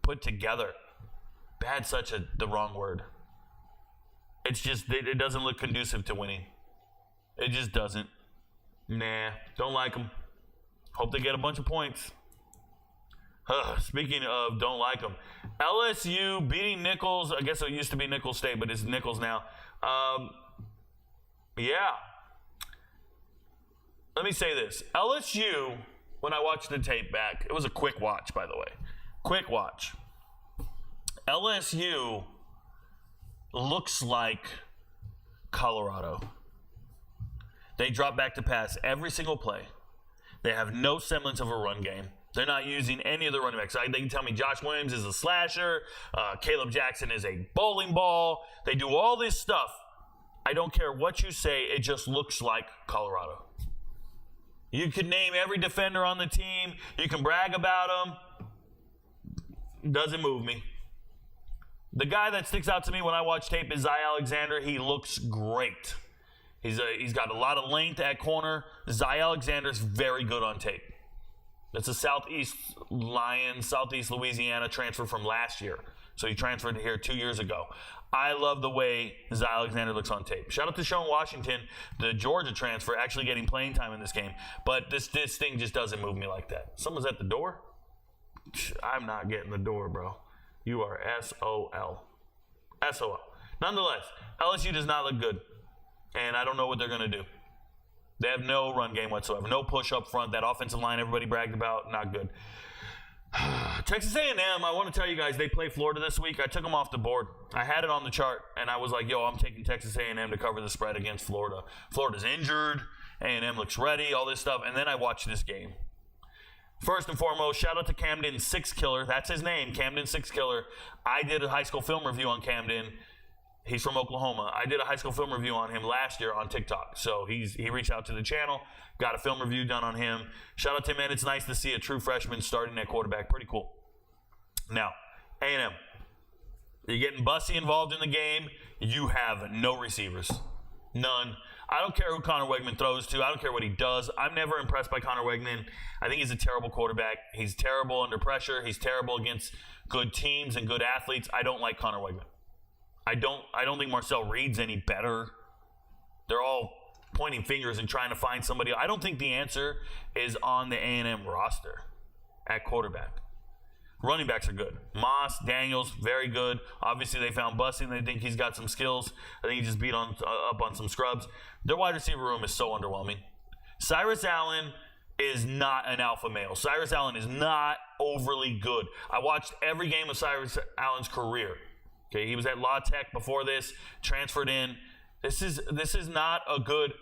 put together. Bad's the wrong word. It's just, it doesn't look conducive to winning. It just doesn't. Nah, don't like them. Hope they get a bunch of points. Speaking of don't like them, LSU beating Nichols. I guess it used to be Nicholls State, but it's Nichols now. Yeah. Let me say this. LSU, when I watched the tape back, it was a quick watch, by the way. Quick watch. LSU looks like Colorado. They drop back to pass every single play. They have no semblance of a run game. They're not using any of the running backs. They can tell me Josh Williams is a slasher. Caleb Jackson is a bowling ball. They do all this stuff. I don't care what you say. It just looks like Colorado. You can name every defender on the team. You can brag about them. Doesn't move me. The guy that sticks out to me when I watch tape is Zy Alexander. He looks great. He's got a lot of length at corner. Zy Alexander's very good on tape. That's a Southeast Louisiana transfer from last year. So he transferred here 2 years ago. I love the way Zy Alexander looks on tape. Shout out to Sean Washington, the Georgia transfer, actually getting playing time in this game. But this thing just doesn't move me like that. Someone's at the door? I'm not getting the door, bro. You are SOL. SOL. Nonetheless, LSU does not look good. And I don't know what they're going to do. They have no run game whatsoever. No push up front. That offensive line everybody bragged about, not good. Texas A&M, I want to tell you guys, they play Florida this week. I took them off the board. I had it on the chart, and I was like, yo, I'm taking Texas A&M to cover the spread against Florida. Florida's injured. A&M looks ready, all this stuff. And then I watched this game. First and foremost, shout out to Camden Six Killer. That's his name, Camden Six Killer. I did a high school film review on Camden. He's from Oklahoma. I did a high school film review on him last year on TikTok. So he reached out to the channel, got a film review done on him. Shout out to him, man. It's nice to see a true freshman starting at quarterback. Pretty cool. Now, A&M. You're getting Bussy involved in the game. You have no receivers. None. I don't care who Connor Wegman throws to. I don't care what he does. I'm never impressed by Connor Wegman. I think he's a terrible quarterback. He's terrible under pressure. He's terrible against good teams and good athletes. I don't like Connor Wegman. I don't think Marcel Reed's any better. They're all pointing fingers and trying to find somebody. I don't think the answer is on the A&M roster at quarterback. Running backs are good. Moss, Daniels, very good. Obviously, they found Bussy, and they think he's got some skills. I think he just beat up on some scrubs. Their wide receiver room is so underwhelming. Cyrus Allen is not an alpha male. Cyrus Allen is not overly good. I watched every game of Cyrus Allen's career. Okay, he was at La Tech before this, transferred in. This is not a good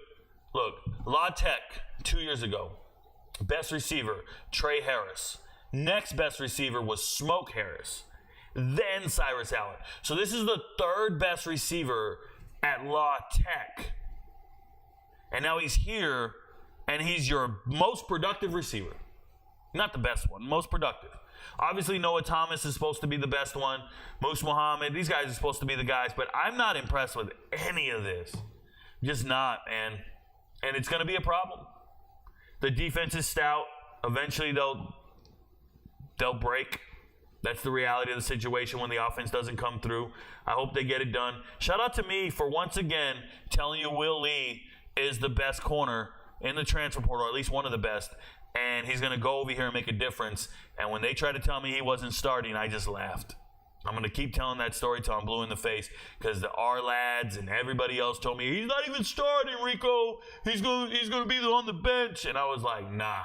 look. La Tech 2 years ago, best receiver Trey Harris. Next best receiver was Smoke Harris. Then Cyrus Allen. So this is the third best receiver at La Tech. And now he's here, and he's your most productive receiver. Not the best one, most productive. Obviously, Noah Thomas is supposed to be the best one. Moose Muhammad, these guys are supposed to be the guys, but I'm not impressed with any of this. Just not, man. And it's going to be a problem. The defense is stout. Eventually, they'll break. That's the reality of the situation when the offense doesn't come through. I hope they get it done. Shout out to me for once again telling you Will Lee is the best corner in the transfer portal, or at least one of the best. And he's going to go over here and make a difference. And when they tried to tell me he wasn't starting, I just laughed. I'm going to keep telling that story till I'm blue in the face, because the R lads and everybody else told me, he's not even starting, Rico. He's going to be on the bench. And I was like, nah.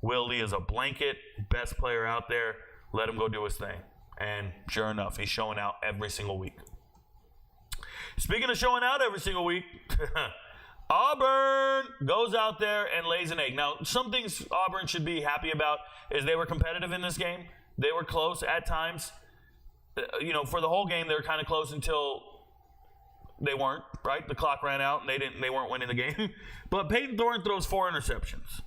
Will Lee is a blanket, best player out there. Let him go do his thing. And sure enough, he's showing out every single week. Speaking of showing out every single week, Auburn goes out there and lays an egg. Now, some things Auburn should be happy about is they were competitive in this game. They were close at times. For the whole game, they were kind of close until they weren't, right? The clock ran out, and they weren't winning the game. But Peyton Thorne throws 4 interceptions.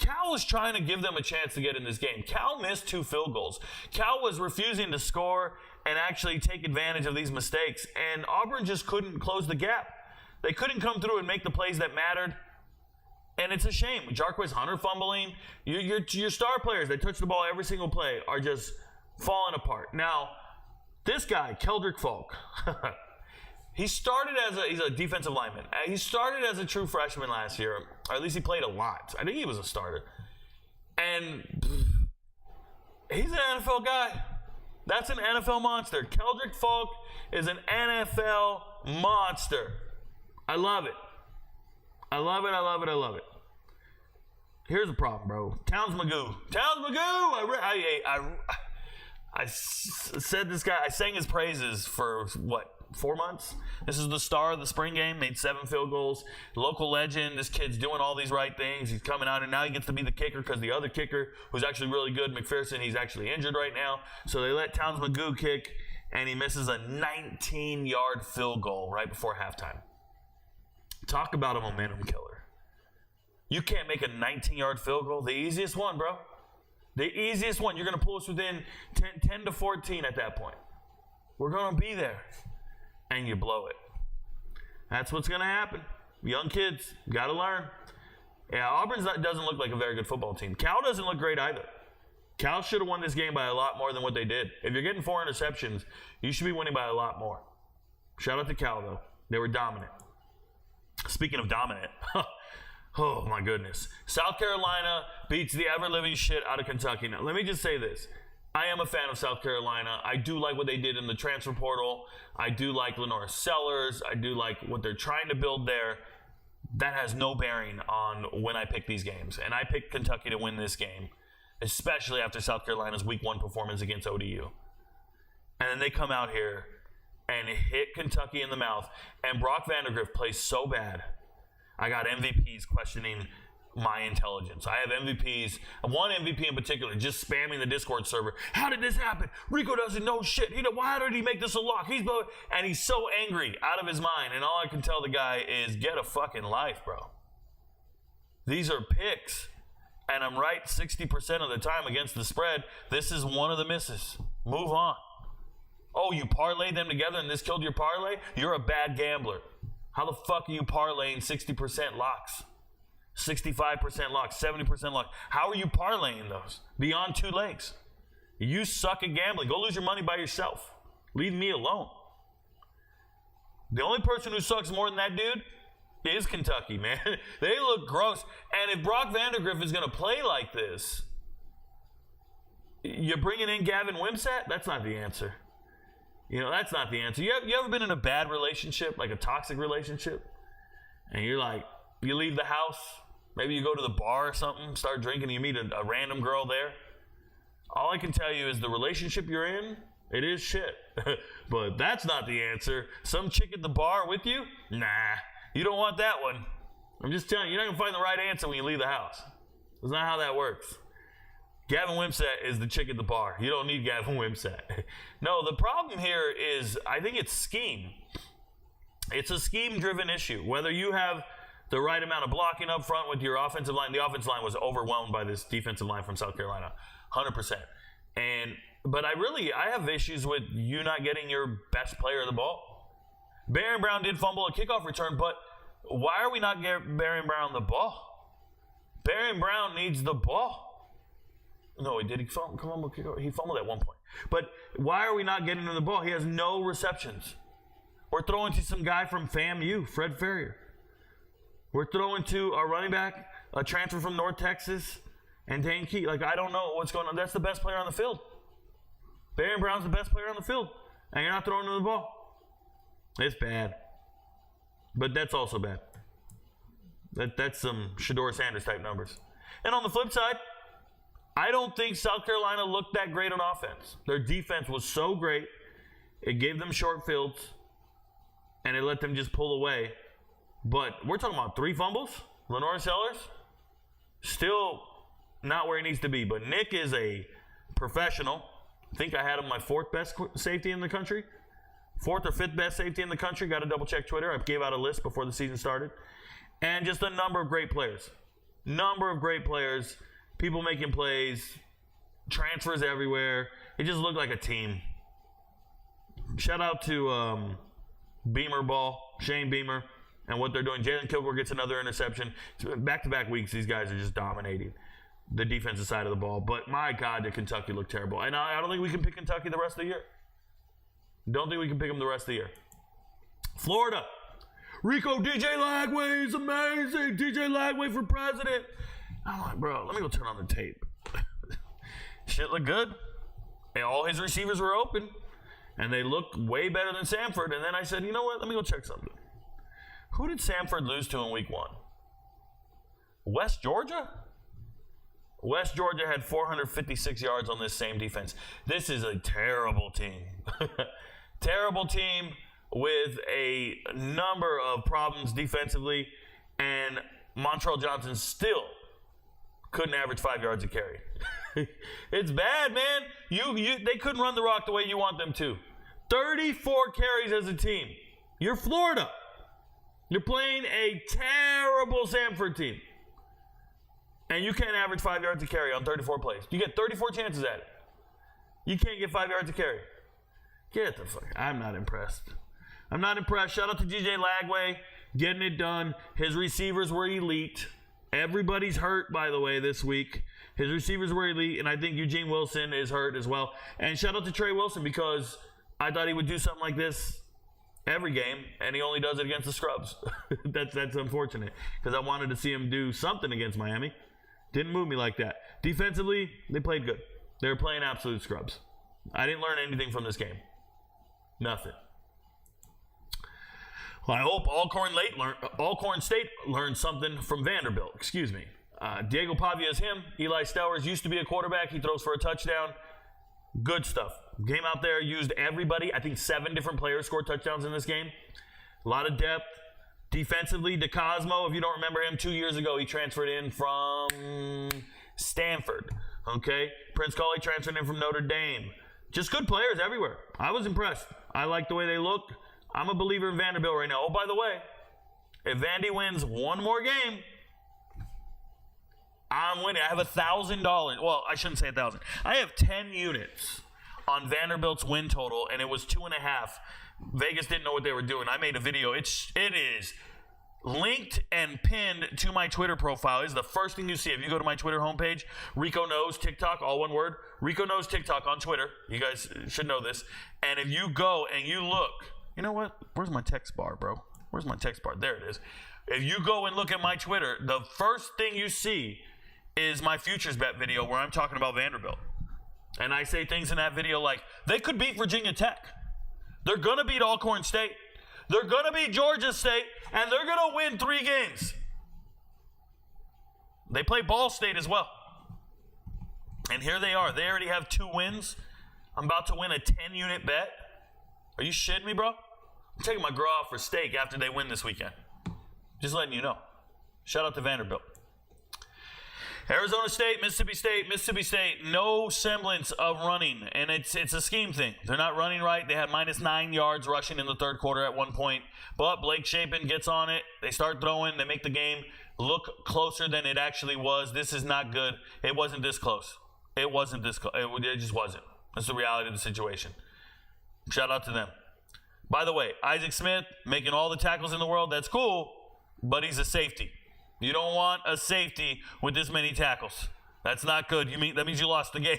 Cal was trying to give them a chance to get in this game. Cal missed 2 field goals. Cal was refusing to score and actually take advantage of these mistakes, and Auburn just couldn't close the gap. They couldn't come through and make the plays that mattered, and it's a shame. Jarquez Hunter fumbling. Your star players that touch the ball every single play are just falling apart. Now, this guy, Keldrick Falk, he's a defensive lineman. He started as a true freshman last year, or at least he played a lot. I think he was a starter. And he's an NFL guy. That's an NFL monster. Keldrick Falk is an NFL monster. I love it. I love it. I love it. I love it. Here's the problem, bro. Towns Magoo. I said this guy, I sang his praises for 4 months? This is the star of the spring game, made 7 field goals. Local legend, this kid's doing all these right things. He's coming out, and now he gets to be the kicker because the other kicker, who's actually really good, McPherson, he's actually injured right now. So they let Towns Magoo kick, and he misses a 19-yard field goal right before halftime. Talk about a momentum killer. You can't make a 19-yard field goal. The easiest one, bro. The easiest one. You're going to pull us within 10 to 14 at that point. We're going to be there. And you blow it. That's what's going to happen. Young kids, got to learn. Yeah, Auburn doesn't look like a very good football team. Cal doesn't look great either. Cal should have won this game by a lot more than what they did. If you're getting 4 interceptions, you should be winning by a lot more. Shout out to Cal, though. They were dominant. Speaking of dominant, oh my goodness. South Carolina beats the ever-living shit out of Kentucky. Now, let me just say this. I am a fan of South Carolina. I do like what they did in the transfer portal. I do like Lenore Sellers. I do like what they're trying to build there. That has no bearing on when I pick these games. And I picked Kentucky to win this game. especially after South Carolina's Week 1 performance against ODU. And then they come out here and hit Kentucky in the mouth. And Brock Vandagriff plays so bad. I got MVPs questioning my intelligence. I have MVPs, one MVP in particular, just spamming the Discord server. How did this happen? Rico doesn't know shit. Why did he make this a lock? And he's so angry, out of his mind. And all I can tell the guy is, get a fucking life, bro. These are picks. And I'm right 60% of the time against the spread. This is one of the misses. Move on. Oh, you parlayed them together and this killed your parlay? You're a bad gambler. How the fuck are you parlaying 60% locks? 65% locks, 70% locks. How are you parlaying those beyond 2 legs? You suck at gambling. Go lose your money by yourself. Leave me alone. The only person who sucks more than that dude is Kentucky, man. They look gross. And if Brock Vandagriff is going to play like this, you're bringing in Gavin Wimsatt? That's not the answer. That's not the answer. You ever been in a bad relationship, like a toxic relationship? And you're like, you leave the house, maybe you go to the bar or something, start drinking, and you meet a random girl there. All I can tell you is the relationship you're in, it is shit. But that's not the answer. Some chick at the bar with you? Nah, you don't want that one. I'm just telling you, you're not going to find the right answer when you leave the house. That's not how that works. Gavin Wimsatt is the chick at the bar. You don't need Gavin Wimsatt. No, the problem here is, I think it's scheme. It's a scheme-driven issue. Whether you have the right amount of blocking up front with your offensive line. The offensive line was overwhelmed by this defensive line from South Carolina, 100%. But I have issues with you not getting your best player of the ball. Barron Brown did fumble a kickoff return, but why are we not getting Barron Brown the ball? Barron Brown needs the ball. No, did he fumble? He fumbled at one point. But why are we not getting him the ball? He has no receptions. We're throwing to some guy from FAMU, Fred Ferrier. We're throwing to a running back, a transfer from North Texas, and Dane Key. I don't know what's going on. That's the best player on the field. Barron Brown's the best player on the field, and you're not throwing him the ball. It's bad. But that's also bad. That's some Shedeur Sanders type numbers. And on the flip side, I don't think South Carolina looked that great on offense. Their defense was so great, it gave them short fields, and it let them just pull away. But we're talking about 3 fumbles. Lenore Sellers, still not where he needs to be. But Nick is a professional. I think I had him my 4th best safety in the country. 4th or 5th best safety in the country. Got to double check Twitter. I gave out a list before the season started. And just a number of great players. People making plays. Transfers everywhere. It just looked like a team. Shout out to Beamer Ball, Shane Beamer, and what they're doing. Jalen Kilgore gets another interception. Back-to-back weeks, these guys are just dominating the defensive side of the ball. But my God, did Kentucky look terrible. And I don't think we can pick Kentucky the rest of the year. Don't think we can pick them the rest of the year. Florida. Rico, DJ Lagway is amazing. DJ Lagway for president. I'm like, bro, let me go turn on the tape. Shit looked good. And all his receivers were open. And they looked way better than Samford. And then I said, you know what? Let me go check something. Who did Samford lose to in week 1? West Georgia? West Georgia had 456 yards on this same defense. This is a terrible team. Terrible team with a number of problems defensively. And Montrell Johnson still couldn't average 5 yards a carry. It's bad, man. They couldn't run the rock the way you want them to. 34 carries as a team. You're Florida. You're playing a terrible Samford team. And you can't average 5 yards a carry on 34 plays. You get 34 chances at it. You can't get 5 yards a carry. Get the fuck. I'm not impressed. Shout out to DJ Lagway getting it done. His receivers were elite. Everybody's hurt, by the way, this week. His receivers were elite, and I think Eugene Wilson is hurt as well. And shout out to Trey Wilson, because I thought he would do something like this every game, and he only does it against the scrubs. That's unfortunate, because I wanted to see him do something against Miami. Didn't move me like that. Defensively, they played good. They were playing absolute scrubs. I didn't learn anything from this game. Nothing. Well, I hope Alcorn State learned something from Vanderbilt. Excuse me. Diego Pavia is him. Eli Stellers used to be a quarterback. He throws for a touchdown. Good stuff. Came out there, used everybody. I think 7 different players scored touchdowns in this game. A lot of depth. Defensively, DeCosmo, if you don't remember him, 2 years ago, he transferred in from Stanford. Okay? Prince Collie transferred in from Notre Dame. Just good players everywhere. I was impressed. I like the way they look. I'm a believer in Vanderbilt right now. Oh, by the way, if Vandy wins one more game, I'm winning. I have $1,000. Well, I shouldn't say 1,000. I have 10 units on Vanderbilt's win total, and it was 2.5. Vegas didn't know what they were doing. I made a video. It is linked and pinned to my Twitter profile. It's the first thing you see. If you go to my Twitter homepage, RicoKnows TikTok, all one word, RicoKnows TikTok on Twitter. You guys should know this. And if you go and you look, you know what? Where's my text bar, bro? Where's my text bar? There it is. If you go and look at my Twitter, the first thing you see is my futures bet video where I'm talking about Vanderbilt. And I say things in that video like, they could beat Virginia Tech. They're going to beat Alcorn State. They're going to beat Georgia State. And they're going to win 3 games. They play Ball State as well. And here they are. They already have 2 wins. I'm about to win a 10-unit bet. Are you shitting me, bro? I'm taking my girl out for steak after they win this weekend. Just letting you know. Shout out to Vanderbilt. Arizona State, Mississippi State, no semblance of running, and it's a scheme thing. They're not running right. They had -9 yards rushing in the third quarter at one point, but Blake Shapen gets on it. They start throwing. They make the game look closer than it actually was. This is not good. It wasn't this close. It wasn't this close. It just wasn't. That's the reality of the situation. Shout out to them. By the way, Isaac Smith making all the tackles in the world, that's cool, but he's a safety. You don't want a safety with this many tackles. That's not good. That means you lost the game.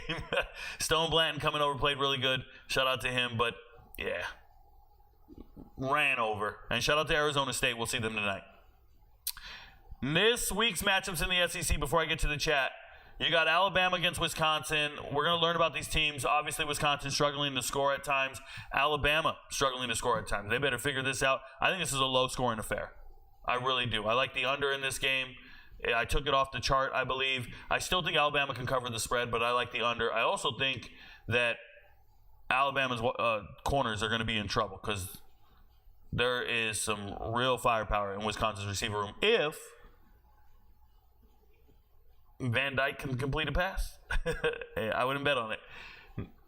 Stone Blanton coming over, played really good. Shout out to him, but yeah, ran over. And shout out to Arizona State. We'll see them tonight. This week's matchups in the SEC, before I get to the chat, you got Alabama against Wisconsin. We're going to learn about these teams. Obviously, Wisconsin struggling to score at times. Alabama struggling to score at times. They better figure this out. I think this is a low-scoring affair. I really do. I like the under in this game. I took it off the chart, I believe. I still think Alabama can cover the spread, but I like the under. I also think that Alabama's corners are going to be in trouble because there is some real firepower in Wisconsin's receiver room if Van Dyke can complete a pass. I wouldn't bet on it.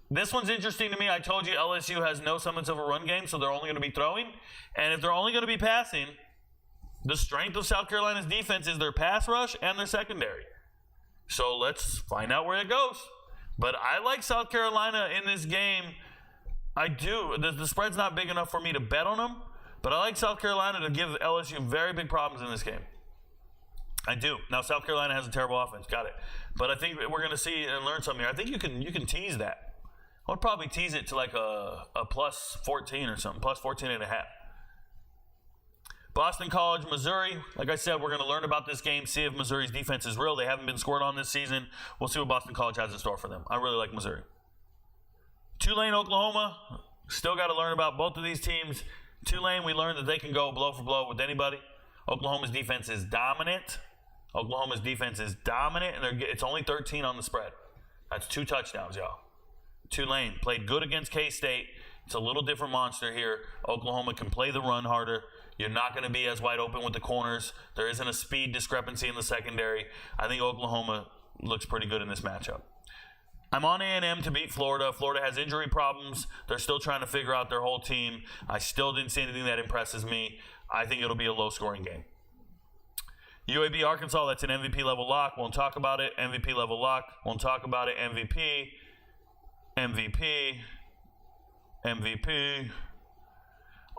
This one's interesting to me. I told you LSU has no semblance of a run game, so they're only going to be throwing. And if they're only going to be passing, the strength of South Carolina's defense is their pass rush and their secondary. So let's find out where it goes. But I like South Carolina in this game. I do. The spread's not big enough for me to bet on them, but I like South Carolina to give LSU very big problems in this game. I do. Now, South Carolina has a terrible offense. Got it. But I think we're going to see and learn something here. I think you can tease that. I would probably tease it to like a plus 14 or something, plus 14.5. Boston College, Missouri. Like I said, we're going to learn about this game, see if Missouri's defense is real. They haven't been scored on this season. We'll see what Boston College has in store for them. I really like Missouri. Tulane, Oklahoma. Still got to learn about both of these teams. Tulane, we learned that they can go blow for blow with anybody. Oklahoma's defense is dominant. And it's only 13 on the spread. That's 2 touchdowns, y'all. Tulane played good against K-State. It's a little different monster here. Oklahoma can play the run harder. You're not going to be as wide open with the corners. There isn't a speed discrepancy in the secondary. I think Oklahoma looks pretty good in this matchup. I'm on A&M to beat Florida. Florida has injury problems. They're still trying to figure out their whole team. I still didn't see anything that impresses me. I think it'll be a low-scoring game. UAB, Arkansas, that's an MVP level lock. Won't talk about it. MVP level lock. Won't talk about it. MVP.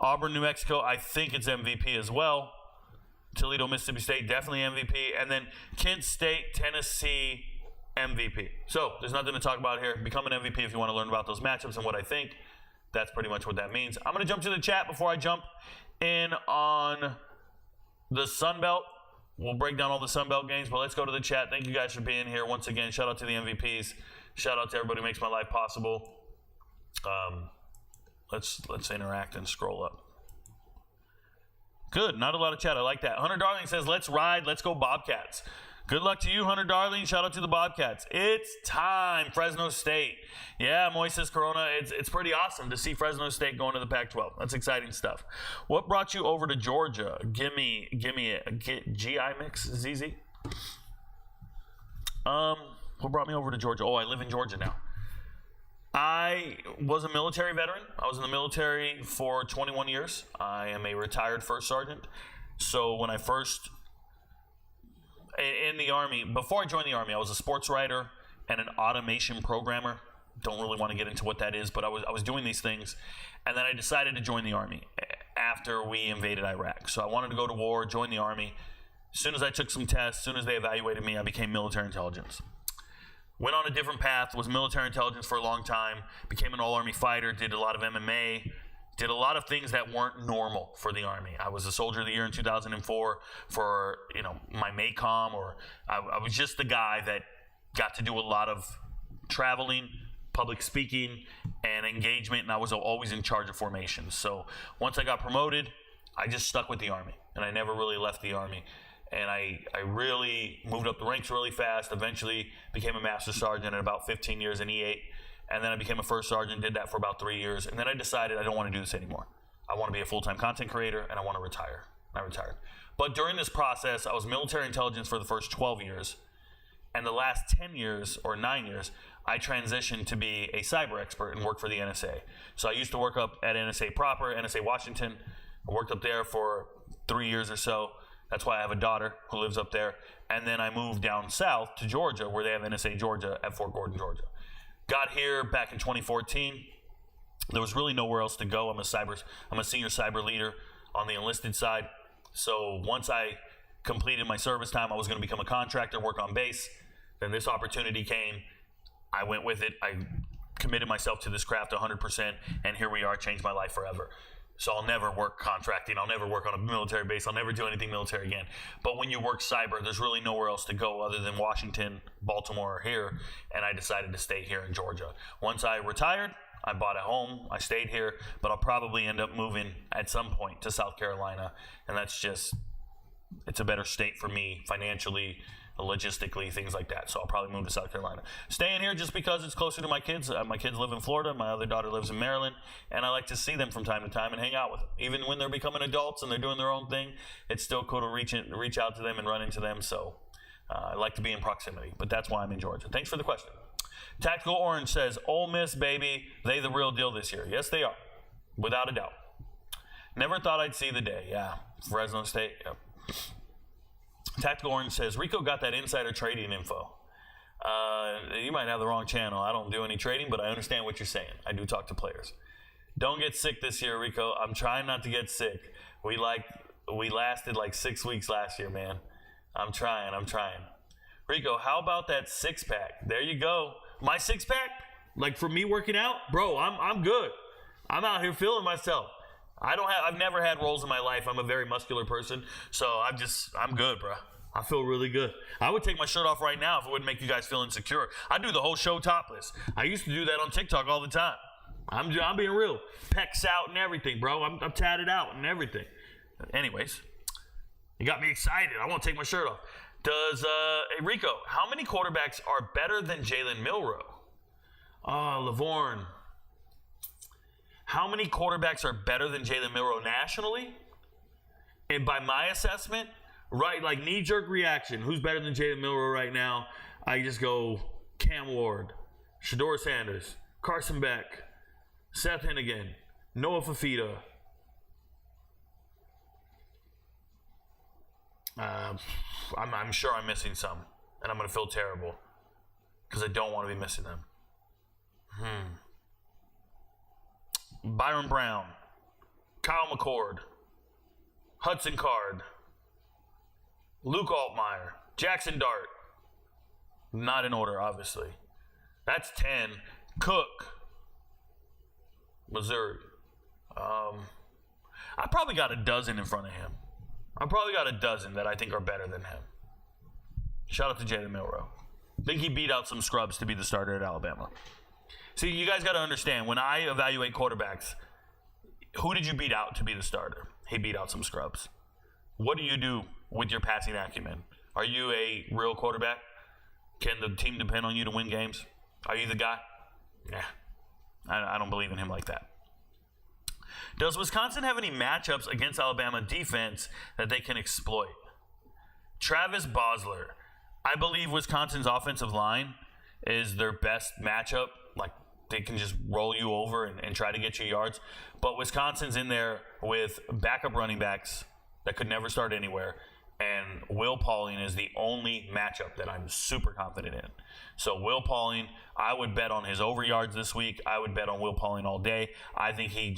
Auburn, New Mexico, I think it's MVP as well. Toledo, Mississippi State, definitely MVP. And then Kent State, Tennessee, MVP. So there's nothing to talk about here. Become an MVP if you want to learn about those matchups and what I think. That's pretty much what that means. I'm going to jump to the chat before I jump in on the Sunbelt. We'll break down all the Sunbelt games, but let's go to the chat. Thank you guys for being here. Once again, shout out to the MVPs. Shout out to everybody who makes my life possible. Let's interact and scroll up. Good, not a lot of chat. I like that. Hunter Darling says, let's ride. Let's go Bobcats. Good luck to you, Hunter Darling. Shout out to the Bobcats. It's time. Fresno State. Yeah, Moises Corona. It's pretty awesome to see Fresno State going to the Pac-12. That's exciting stuff. What brought you over to Georgia? Give me a GI mix, ZZ. What brought me over to Georgia? Oh, I live in Georgia now. I was a military veteran. I was in the military for 21 years. I am a retired first sergeant. So when I first in the Army, before I joined the Army, I was a sports writer and an automation programmer. Don't really want to get into what that is, but I was doing these things. And then I decided to join the Army after we invaded Iraq. So I wanted to go to war, join the Army. As soon as I took some tests, as soon as they evaluated me, I became military intelligence. Went on a different path, was military intelligence for a long time, became an all-Army fighter, did a lot of MMA, did a lot of things that weren't normal for the Army. I was a Soldier of the Year in 2004 for, my MACOM, or I was just the guy that got to do a lot of traveling, public speaking, and engagement, and I was always in charge of formations. So once I got promoted, I just stuck with the Army, and I never really left the Army. And I really moved up the ranks really fast, eventually became a master sergeant at about 15 years in E8. And then I became a first sergeant, did that for about 3 years. And then I decided I don't want to do this anymore. I want to be a full-time content creator, and I want to retire. I retired. But during this process, I was military intelligence for the first 12 years. And the last 10 years or 9 years, I transitioned to be a cyber expert and work for the NSA. So I used to work up at NSA proper, NSA Washington. I worked up there for 3 years or so. That's why I have a daughter who lives up there. And then I moved down south to Georgia, where they have NSA Georgia at Fort Gordon, Georgia. Got here back in 2014. There was really nowhere else to go. I'm a senior cyber leader on the enlisted side. So once I completed my service time, I was going to become a contractor, work on base. Then this opportunity came. I went with it. I committed myself to this craft 100%, and here we are. Changed my life forever. So I'll never work contracting. I'll never work on a military base. I'll never do anything military again. But when you work cyber, there's really nowhere else to go other than Washington, Baltimore, or here. And I decided to stay here in Georgia. Once I retired, I bought a home. I stayed here. But I'll probably end up moving at some point to South Carolina. And that's just, it's a better state for me financially, logistically, things like that. So I'll probably move to South Carolina. Staying here just because it's closer to my kids. My kids live in Florida. My other daughter lives in Maryland. And I like to see them from time to time and hang out with them. Even when they're becoming adults and they're doing their own thing, it's still cool to reach out to them and run into them. So I like to be in proximity. But that's why I'm in Georgia. Thanks for the question. Tactical Orange says, Ole Miss, baby, they the real deal this year. Yes, they are. Without a doubt. Never thought I'd see the day. Yeah. Fresno State. Yep. Tactical Orange says, Rico got that insider trading info. You might have the wrong channel. I don't do any trading, but I understand what you're saying. I do talk to players. Don't get sick this year, Rico. I'm trying not to get sick. We lasted like 6 weeks last year, man. I'm trying. Rico, how about that six-pack? There you go. My six-pack? Like for me working out? Bro, I'm good. I'm out here feeling myself. I've never had rolls in my life. I'm a very muscular person, so I'm good, bro. I feel really good. I would take my shirt off right now if it wouldn't make you guys feel insecure. I'd do the whole show topless. I used to do that on TikTok all the time. I'm being real. Pecs out and everything, bro. I'm tatted out and everything. Anyways, you got me excited. I want to take my shirt off. Hey, Rico, how many quarterbacks are better than Jalen Milroe? Lavorne. How many quarterbacks are better than Jalen Milroe nationally? And by my assessment, right, like knee-jerk reaction, who's better than Jalen Milroe right now? I just go Cam Ward, Shedeur Sanders, Carson Beck, Seth Hennigan, Noah Fafita. I'm sure I'm missing some, and I'm going to feel terrible because I don't want to be missing them. Byron Brown, Kyle McCord, Hudson Card, Luke Altmaier, Jackson Dart. Not in order, obviously. That's 10. Cook, Missouri. I probably got a dozen in front of him. I probably got a dozen that I think are better than him. Shout out to Jalen Milroe. I think he beat out some scrubs to be the starter at Alabama. See, you guys got to understand, when I evaluate quarterbacks, who did you beat out to be the starter? He beat out some scrubs. What do you do with your passing acumen? Are you a real quarterback? Can the team depend on you to win games? Are you the guy? Yeah. I don't believe in him like that. Does Wisconsin have any matchups against Alabama defense that they can exploit? Travis Bosler. I believe Wisconsin's offensive line is their best matchup. Like, they can just roll you over and try to get you yards. But Wisconsin's in there with backup running backs that could never start anywhere. And Will Pauling is the only matchup that I'm super confident in. So Will Pauling, I would bet on his over yards this week. I would bet on Will Pauling all day. I think he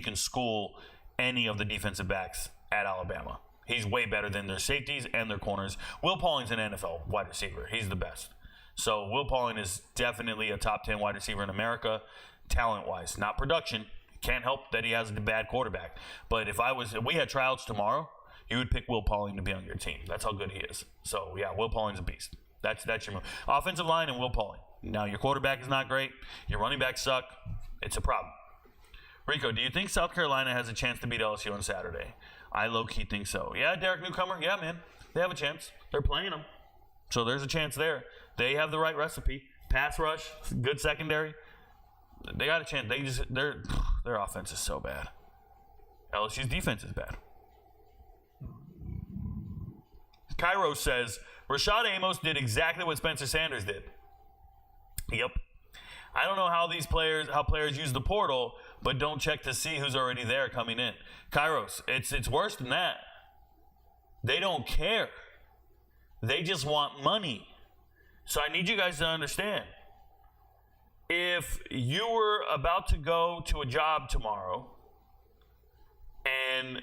can school any of the defensive backs at Alabama. He's way better than their safeties and their corners. Will Pauling's an NFL wide receiver. He's the best. So Will Pauling is definitely a top 10 wide receiver in America, talent-wise. Not production. Can't help that he has a bad quarterback. But if we had tryouts tomorrow, you would pick Will Pauling to be on your team. That's how good he is. So, yeah, Will Pauling's a beast. That's your move. Offensive line and Will Pauling. Now, your quarterback is not great. Your running backs suck. It's a problem. Rico, do you think South Carolina has a chance to beat LSU on Saturday? I low-key think so. Yeah, Derek Newcomer. Yeah, man. They have a chance. They're playing them. So there's a chance there. They have the right recipe. Pass rush, good secondary. They got a chance. Their offense is so bad. LSU's defense is bad. Cairo says, Rashad Amos did exactly what Spencer Sanders did. Yep. I don't know how players use the portal, but don't check to see who's already there coming in. Kairos, it's worse than that. They don't care. They just want money. So I need you guys to understand. If you were about to go to a job tomorrow and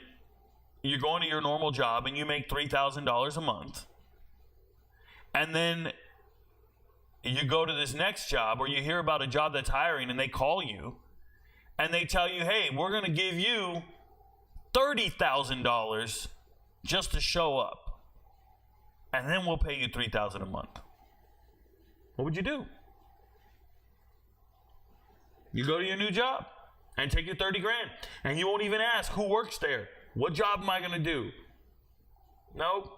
you're going to your normal job and you make $3,000 a month, and then you go to this next job or you hear about a job that's hiring and they call you and they tell you, hey, we're going to give you $30,000 just to show up, and then we'll pay you $3,000 a month. What would you do? You go to your new job and take your $30,000, and you won't even ask who works there. What job am I going to do? No.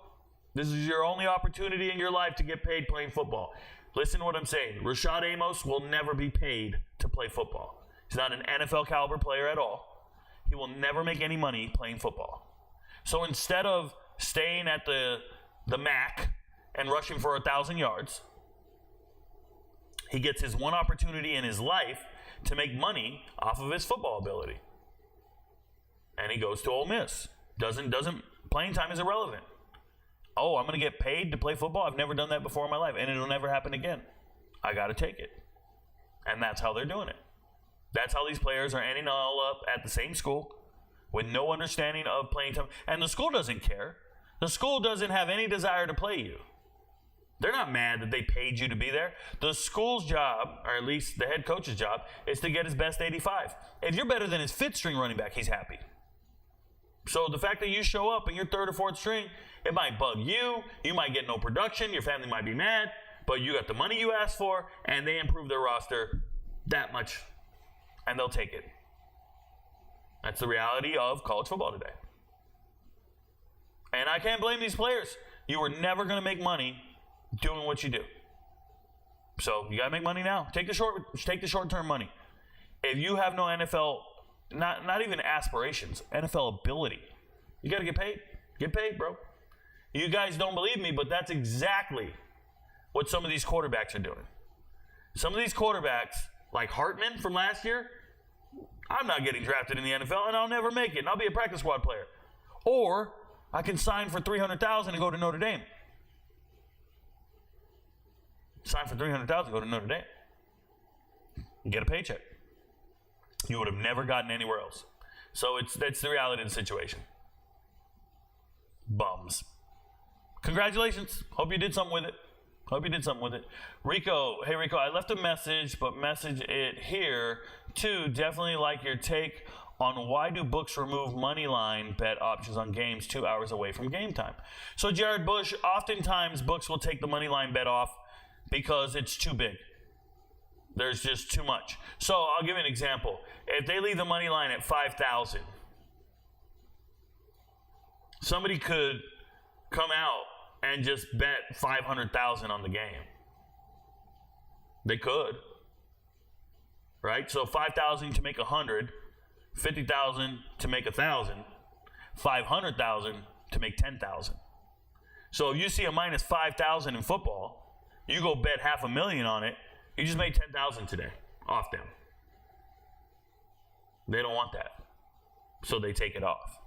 This is your only opportunity in your life to get paid playing football. Listen to what I'm saying. Rashad Amos will never be paid to play football. He's not an NFL caliber player at all. He will never make any money playing football. So instead of staying at the MAC and rushing for 1,000 yards, he gets his one opportunity in his life to make money off of his football ability. And he goes to Ole Miss. Playing time is irrelevant. Oh, I'm going to get paid to play football? I've never done that before in my life, and it'll never happen again. I got to take it. And that's how they're doing it. That's how these players are ending all up at the same school with no understanding of playing time. And the school doesn't care. The school doesn't have any desire to play you. They're not mad that they paid you to be there. The school's job, or at least the head coach's job, is to get his best 85. If you're better than his fifth string running back, he's happy. So the fact that you show up and you're third or fourth string, it might bug you. You might get no production. Your family might be mad. But you got the money you asked for, and they improve their roster that much, and they'll take it. That's the reality of college football today. And I can't blame these players. You were never going to make money doing what you do. So you got to make money now. Take the short-term money. If you have no NFL, not even aspirations, NFL ability, you got to get paid. Get paid, bro. You guys don't believe me, but that's exactly what some of these quarterbacks are doing. Some of these quarterbacks, like Hartman from last year, I'm not getting drafted in the NFL, and I'll never make it, and I'll be a practice squad player. Or I can sign for $300,000 and go to Notre Dame. Sign for $300,000, go to Notre Dame. And get a paycheck. You would have never gotten anywhere else. So that's the reality of the situation. Bums. Congratulations. Hope you did something with it. Rico, hey Rico, I left a message, but message it here too. Definitely like your take on why do books remove money line bet options on games 2 hours away from game time. So Jared Bush, oftentimes books will take the money line bet off because it's too big. There's just too much. So I'll give you an example. If they leave the money line at 5,000, somebody could come out and just bet $500,000 on the game. They could, right? So $5,000 to make $100, $50,000 to make $1,000, $500,000 to make $10,000. So if you see a minus $5,000 in football, you go bet $500,000 on it. You just made $10,000 today off them. They don't want that, so they take it off.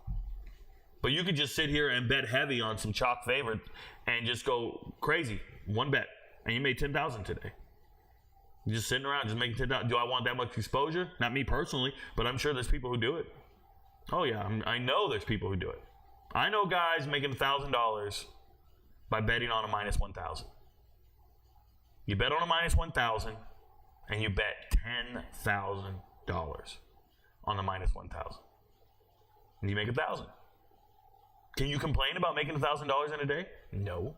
But you could just sit here and bet heavy on some chalk favorite and just go crazy. One bet, and you made $10,000 today. You're just sitting around, just making $10,000. Do I want that much exposure? Not me personally, but I'm sure there's people who do it. Oh yeah, I know there's people who do it. I know guys making $1,000 by betting on a minus 1,000. You bet on a minus 1,000, and you bet $10,000 on the minus 1,000, and you make 1,000. Can you complain about making $1,000 in a day? No.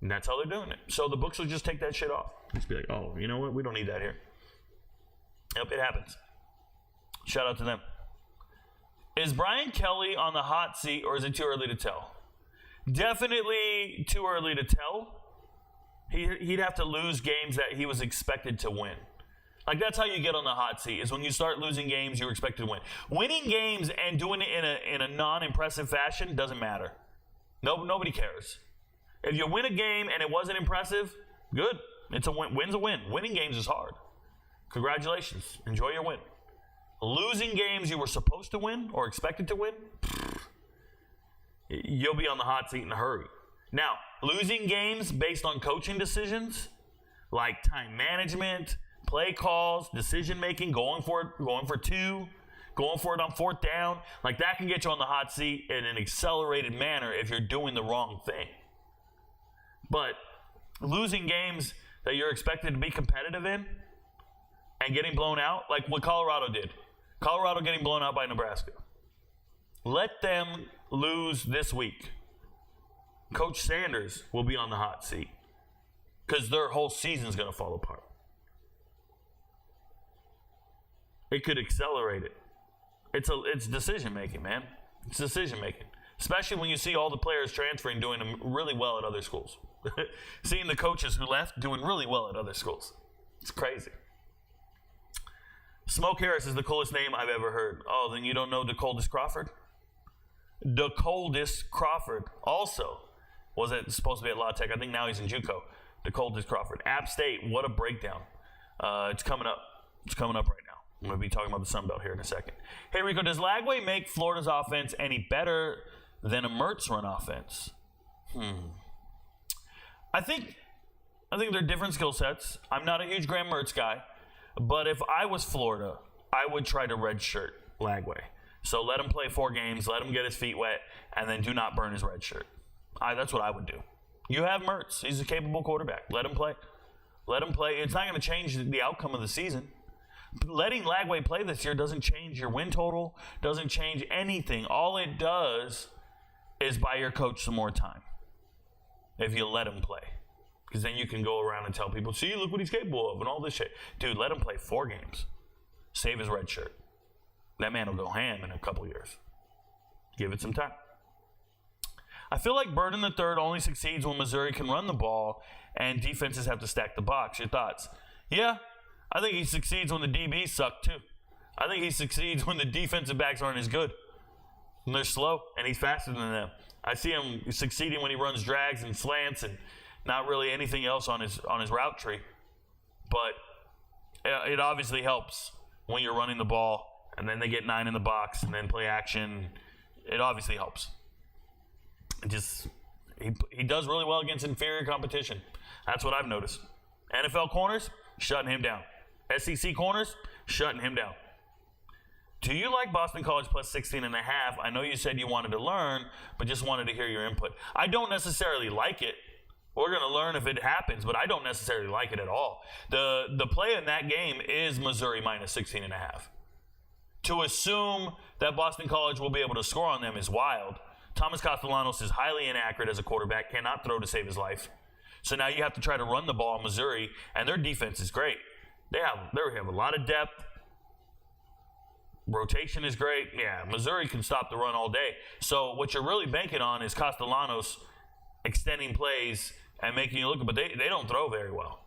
And that's how they're doing it. So the books will just take that shit off. Just be like, oh, you know what? We don't need that here. Yep, it happens. Shout out to them. Is Brian Kelly on the hot seat, or is it too early to tell? Definitely too early to tell. He'd have to lose games that he was expected to win. Like, that's how you get on the hot seat, is when you start losing games you're expected to win. Winning games and doing it in a non-impressive fashion doesn't matter. Nobody cares. If you win a game and it wasn't impressive, good. It's a win. Win's a win. Winning games is hard. Congratulations. Enjoy your win. Losing games you were supposed to win or expected to win, you'll be on the hot seat in a hurry. Now, losing games based on coaching decisions, like time management, play calls, decision-making, going for two, going for it on fourth down, like that can get you on the hot seat in an accelerated manner if you're doing the wrong thing. But losing games that you're expected to be competitive in and getting blown out, like what Colorado did. Colorado getting blown out by Nebraska. Let them lose this week. Coach Sanders will be on the hot seat because their whole season's going to fall apart. It could accelerate it. It's decision-making, man. It's decision-making. Especially when you see all the players transferring, doing really well at other schools. Seeing the coaches who left doing really well at other schools. It's crazy. Smoke Harris is the coolest name I've ever heard. Oh, then you don't know DeColdest Crawford? DeColdest Crawford also was supposed to be at La Tech. I think now he's in JUCO. DeColdest Crawford. App State, what a breakdown. It's coming up. It's coming up right now. I'm going to be talking about the Sunbelt here in a second. Hey, Rico, does Lagway make Florida's offense any better than a Mertz run offense? I think they're different skill sets. I'm not a huge Graham Mertz guy, but if I was Florida, I would try to redshirt Lagway. So let him play 4 games, let him get his feet wet, and then do not burn his red shirt. That's what I would do. You have Mertz. He's a capable quarterback. Let him play. Let him play. It's not going to change the outcome of the season. Letting Lagway play this year doesn't change your win total, doesn't change anything. All it does is buy your coach some more time if you let him play. Because then you can go around and tell people, see, look what he's capable of and all this shit. Dude, let him play 4 games. Save his red shirt. That man will go ham in a couple years. Give it some time. I feel like Burden III only succeeds when Missouri can run the ball and defenses have to stack the box. Your thoughts? Yeah, I think he succeeds when the DBs suck too. I think he succeeds when the defensive backs aren't as good. And they're slow, and he's faster than them. I see him succeeding when he runs drags and slants and not really anything else on his route tree. But it obviously helps when you're running the ball and then they get 9 in the box and then play action. It obviously helps. He does really well against inferior competition. That's what I've noticed. NFL corners, shutting him down. SEC corners, shutting him down. Do you like Boston College plus 16.5? I know you said you wanted to learn, but just wanted to hear your input. I don't necessarily like it. We're going to learn if it happens, but I don't necessarily like it at all. The play in that game is Missouri minus 16.5. To assume that Boston College will be able to score on them is wild. Thomas Castellanos is highly inaccurate as a quarterback, cannot throw to save his life. So now you have to try to run the ball in Missouri, and their defense is great. They have a lot of depth. Rotation is great. Yeah, Missouri can stop the run all day. So what you're really banking on is Castellanos extending plays and making you look, but they don't throw very well.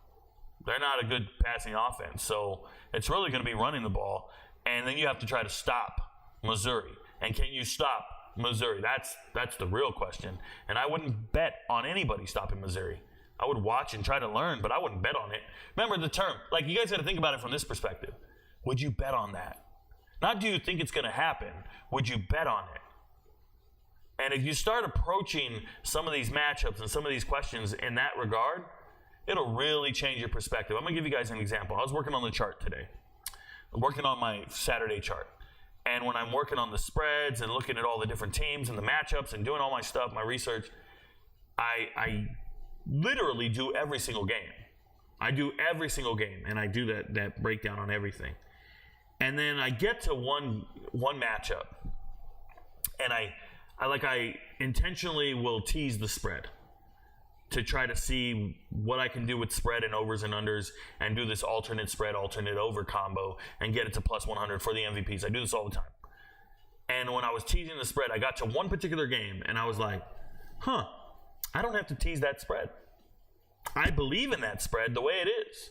They're not a good passing offense. So it's really going to be running the ball. And then you have to try to stop Missouri. And can you stop Missouri? That's the real question. And I wouldn't bet on anybody stopping Missouri. I would watch and try to learn, but I wouldn't bet on it. Remember the term. Like, you guys got to think about it from this perspective. Would you bet on that? Not do you think it's going to happen. Would you bet on it? And if you start approaching some of these matchups and some of these questions in that regard, it'll really change your perspective. I'm going to give you guys an example. I was working on the chart today. I'm working on my Saturday chart. And when I'm working on the spreads and looking at all the different teams and the matchups and doing all my stuff, my research, I literally do every single game. I do every single game, and I do that breakdown on everything. And then I get to one matchup, and I intentionally will tease the spread to try to see what I can do with spread and overs and unders and do this alternate spread, alternate over combo and get it to plus 100 for the MVPs. I do this all the time. And when I was teasing the spread, I got to one particular game, and I was like, I don't have to tease that spread. I believe in that spread the way it is.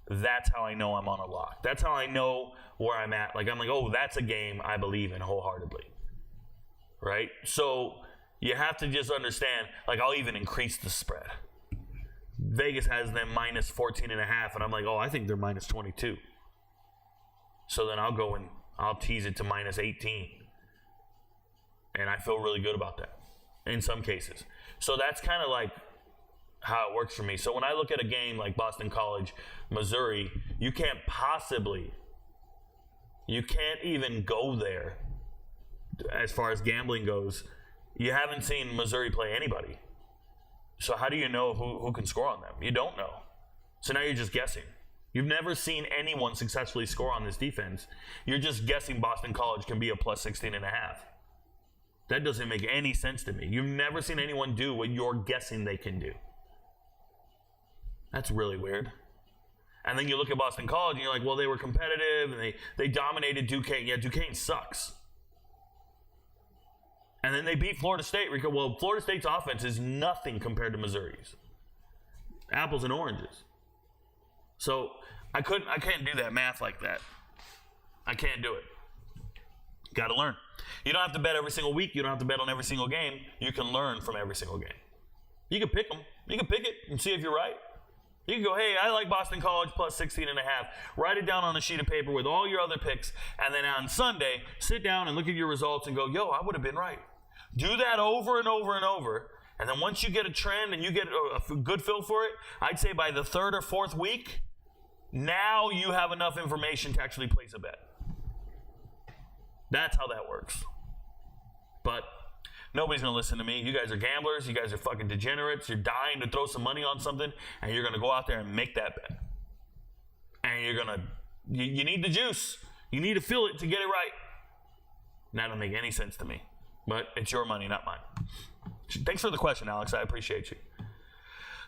That's how I know I'm on a lock. That's how I know where I'm at. Like, I'm like, oh, that's a game I believe in wholeheartedly. Right? So you have to just understand, like, I'll even increase the spread. Vegas has them minus 14.5, and I'm like, oh, I think they're minus 22. So then I'll go and I'll tease it to minus 18. And I feel really good about that in some cases. So that's kind of like how it works for me. So when I look at a game like Boston College, Missouri, you can't even go there as far as gambling goes. You haven't seen Missouri play anybody. So how do you know who can score on them? You don't know. So now you're just guessing. You've never seen anyone successfully score on this defense. You're just guessing Boston College can be a plus 16.5. That doesn't make any sense to me. You've never seen anyone do what you're guessing they can do. That's really weird. And then you look at Boston College and you're like, well, they were competitive and they dominated Duquesne. Yeah, Duquesne sucks. And then they beat Florida State. Rico, well, Florida State's offense is nothing compared to Missouri's. Apples and oranges. So I can't do that math like that. I can't do it. Got to learn. You don't have to bet every single week. You don't have to bet on every single game. You can learn from every single game. You can pick them. You can pick it and see if you're right. You can go, hey, I like Boston College plus 16.5. Write it down on a sheet of paper with all your other picks. And then on Sunday, sit down and look at your results and go, yo, I would have been right. Do that over and over and over. And then once you get a trend and you get a good feel for it, I'd say by the third or fourth week, now you have enough information to actually place a bet. That's how that works. But nobody's going to listen to me. You guys are gamblers. You guys are fucking degenerates. You're dying to throw some money on something, and you're going to go out there and make that bet. And you're going to, you need the juice. You need to feel it to get it right. That don't make any sense to me. But it's your money, not mine. Thanks for the question, Alex. I appreciate you.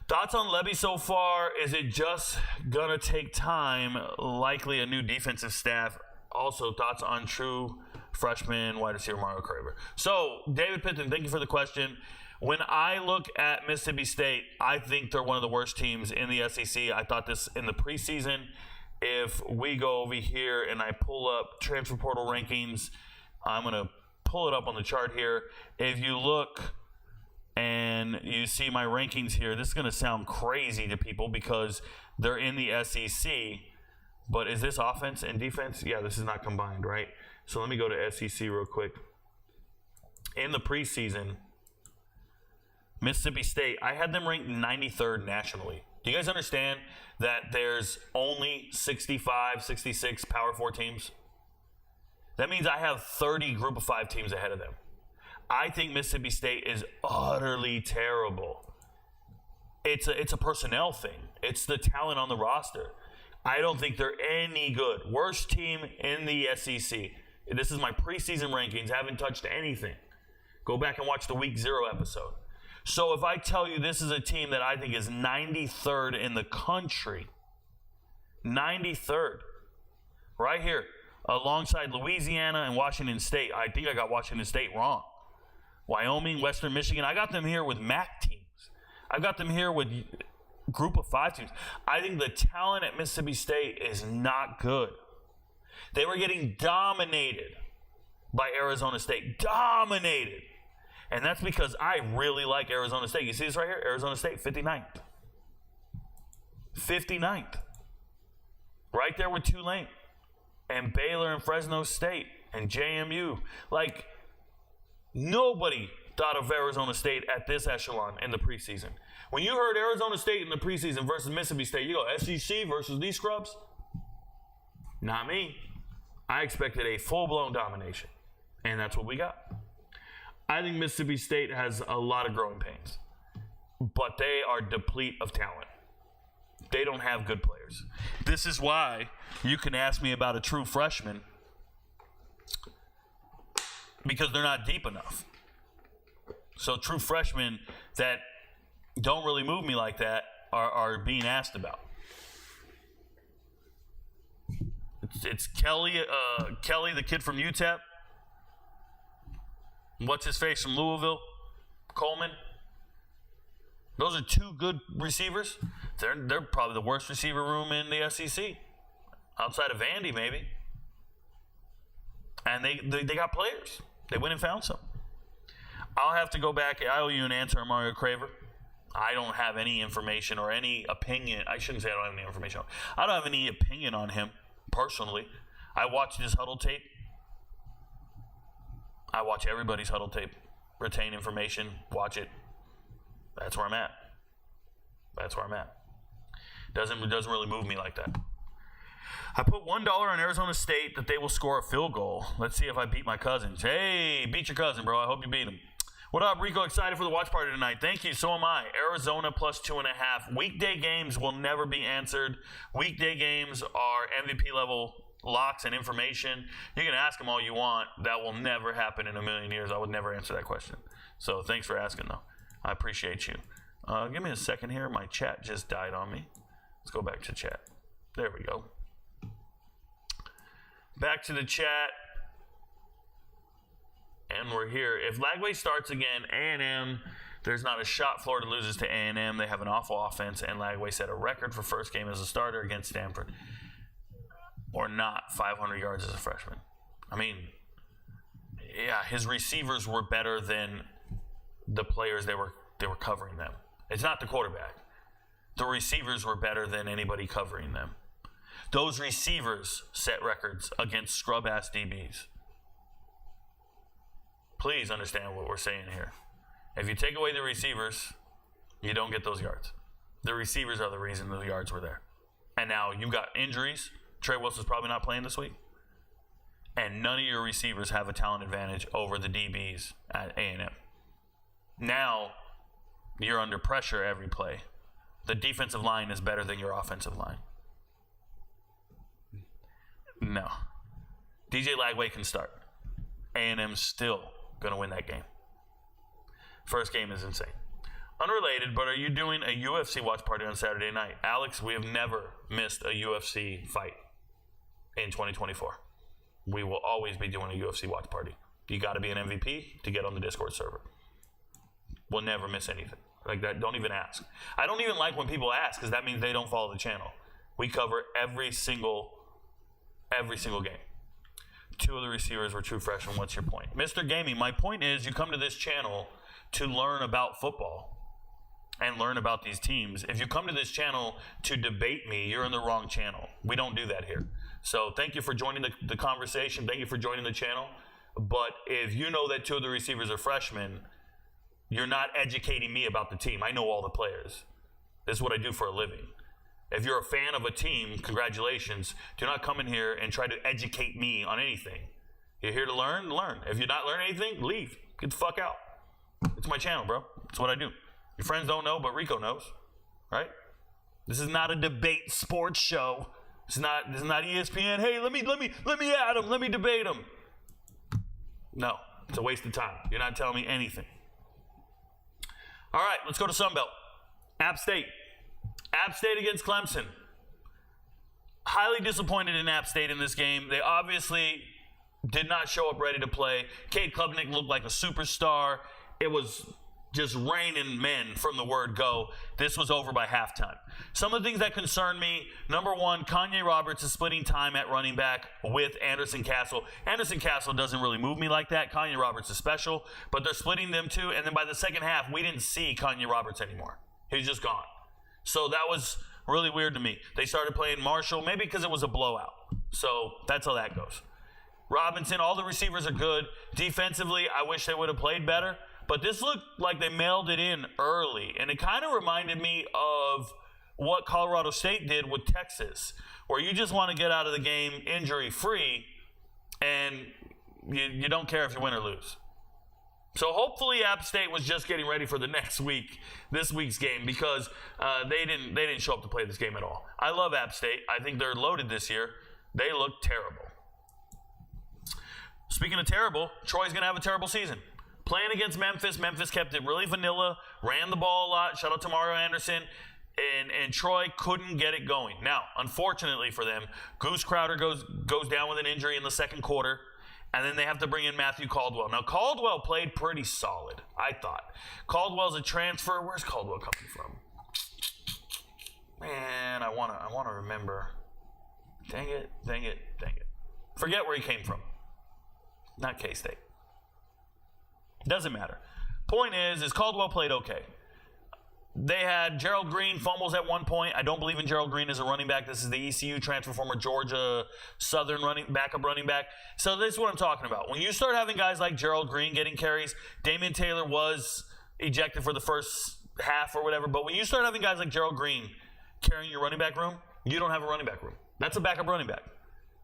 Thoughts on Levy so far? Is it just going to take time? Likely a new defensive staff. Also, thoughts on true freshman wide receiver Mario Craver. So, David Pitton, thank you for the question. When I look at Mississippi State, I think they're one of the worst teams in the SEC. I thought this in the preseason. If we go over here and I pull up transfer portal rankings, I'm going to pull it up on the chart here. If you look and you see my rankings here, this is going to sound crazy to people because they're in the SEC. But is this offense and defense? Yeah, this is not combined, right? So let me go to SEC real quick. In the preseason, Mississippi State, I had them ranked 93rd nationally. Do you guys understand that there's only 65, 66 Power 4 teams? That means I have 30 Group of 5 teams ahead of them. I think Mississippi State is utterly terrible. It's a personnel thing. It's the talent on the roster. I don't think they're any good. Worst team in the SEC. This is my preseason rankings. Haven't touched anything. Go back and watch the Week 0 episode. So if I tell you this is a team that I think is 93rd in the country, 93rd, right here, alongside Louisiana and Washington State. I think I got Washington State wrong. Wyoming, Western Michigan. I got them here with MAC teams. I got them here with group of 5 teams. I think the talent at Mississippi State is not good. They were getting dominated by Arizona State. Dominated. And that's because I really like Arizona State. You see this right here? Arizona State, 59th. 59th. Right there with Tulane. And Baylor and Fresno State and JMU. Like, nobody thought of Arizona State at this echelon in the preseason. When you heard Arizona State in the preseason versus Mississippi State, you go SEC versus these scrubs? Not me. I expected a full-blown domination. And that's what we got. I think Mississippi State has a lot of growing pains. But they are deplete of talent. They don't have good players. This is why you can ask me about a true freshman, because they're not deep enough. So true freshmen that don't really move me like that are being asked about. It's Kelly, the kid from UTEP. What's his face from Louisville? Coleman. Those are 2 good receivers. They're probably the worst receiver room in the SEC. Outside of Vandy, maybe. And they got players. They went and found some. I'll have to go back. I owe you an answer on Mario Craver. I don't have any information or any opinion. I shouldn't say I don't have any information. I don't have any opinion on him personally. I watched his huddle tape. I watch everybody's huddle tape. Retain information. Watch it. That's where I'm at. That's where I'm at. Doesn't really move me like that. I put $1 on Arizona State that they will score a field goal. Let's see if I beat my cousins. Hey, beat your cousin, bro. I hope you beat him. What up, Rico? Excited for the watch party tonight. Thank you. So am I. Arizona plus 2.5. Weekday games will never be answered. Weekday games are MVP level locks and information. You can ask them all you want. That will never happen in a million years. I would never answer that question. So thanks for asking, though. I appreciate you. Give me a second here. My chat just died on me. Let's go back to chat. There we go. Back to the chat. And we're here. If Lagway starts again, A&M, there's not a shot Florida loses to A&M. They have an awful offense, and Lagway set a record for first game as a starter against Stanford. Or not, 500 yards as a freshman. I mean, yeah, his receivers were better than the players they were covering them. It's not the quarterback. The receivers were better than anybody covering them. Those receivers set records against scrub-ass DBs. Please understand what we're saying here. If you take away the receivers, you don't get those yards. The receivers are the reason the yards were there. And now you've got injuries. Trey Wilson's probably not playing this week. And none of your receivers have a talent advantage over the DBs at A&M. Now, you're under pressure every play. The defensive line is better than your offensive line. No. DJ Lagway can start. A&M's still going to win that game. First game is insane. Unrelated, but are you doing a UFC watch party on Saturday night? Alex, we have never missed a UFC fight in 2024. We will always be doing a UFC watch party. You got to be an MVP to get on the Discord server. We'll never miss anything. Like that, don't even ask. I don't even like when people ask because that means they don't follow the channel. We cover every single game. 2 of the receivers were true freshmen. What's your point? Mr. Gaming, my point is you come to this channel to learn about football and learn about these teams. If you come to this channel to debate me, you're in the wrong channel. We don't do that here. So thank you for joining the conversation. Thank you for joining the channel. But if you know that 2 of the receivers are freshmen, you're not educating me about the team. I know all the players. This is what I do for a living. If you're a fan of a team, congratulations. Do not come in here and try to educate me on anything. You're here to learn, learn. If you're not learning anything, leave. Get the fuck out. It's my channel, bro. It's what I do. Your friends don't know, but Rico knows, right? This is not a debate sports show. This is not ESPN. Hey, let me at him. Let me debate him. No, it's a waste of time. You're not telling me anything. All right, let's go to Sunbelt. App State. App State against Clemson. Highly disappointed in App State in this game. They obviously did not show up ready to play. Cade Klubnik looked like a superstar. it was just raining men from the word go. This was over by halftime. Some of the things that concern me, number one, Kanye Roberts is splitting time at running back with Anderson Castle. Anderson Castle doesn't really move me like that. Kanye Roberts is special, but they're splitting them too. And then by the second half, we didn't see Kanye Roberts anymore. He's just gone. So that was really weird to me. They started playing Marshall, maybe because it was a blowout. So that's how that goes. Robinson, all the receivers are good. Defensively, I wish they would have played better. But this looked like they mailed it in early. And it kind of reminded me of what Colorado State did with Texas, where you just want to get out of the game injury-free, and you don't care if you win or lose. So hopefully App State was just getting ready for the next week, this week's game, because they didn't show up to play this game at all. I love App State. I think they're loaded this year. They look terrible. Speaking of terrible, Troy's going to have a terrible season. Playing against Memphis, Memphis kept it really vanilla, ran the ball a lot. Shout out to Mario Anderson. And Troy couldn't get it going. Now, unfortunately for them, Goose Crowder goes down with an injury in the second quarter, and then they have to bring in Matthew Caldwell. Now, Caldwell played pretty solid, I thought. Caldwell's a transfer. Where's Caldwell coming from? Man, I wanna remember. Dang it. Forget where he came from. Not K-State. Doesn't matter. Point is Caldwell played okay. They had Gerald Green fumbles at one point. I don't believe in Gerald Green as a running back. This is the ECU transfer, former Georgia Southern backup running back. So this is what I'm talking about. When you start having guys like Gerald Green getting carries, Damian Taylor was ejected for the first half or whatever, but when you start having guys like Gerald Green carrying your running back room, you don't have a running back room. That's a backup running back.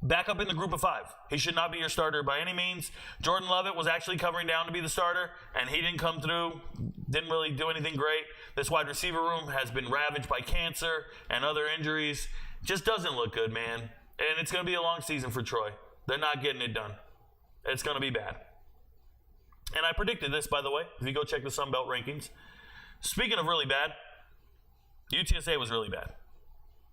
Backup in the group of five. He should not be your starter by any means. Jordan Lovett was actually covering down to be the starter, and he didn't come through, didn't really do anything great. This wide receiver room has been ravaged by cancer and other injuries. Just doesn't look good, man. And it's going to be a long season for Troy. They're not getting it done. It's going to be bad. And I predicted this, by the way, if you go check the Sunbelt rankings. Speaking of really bad, UTSA was really bad.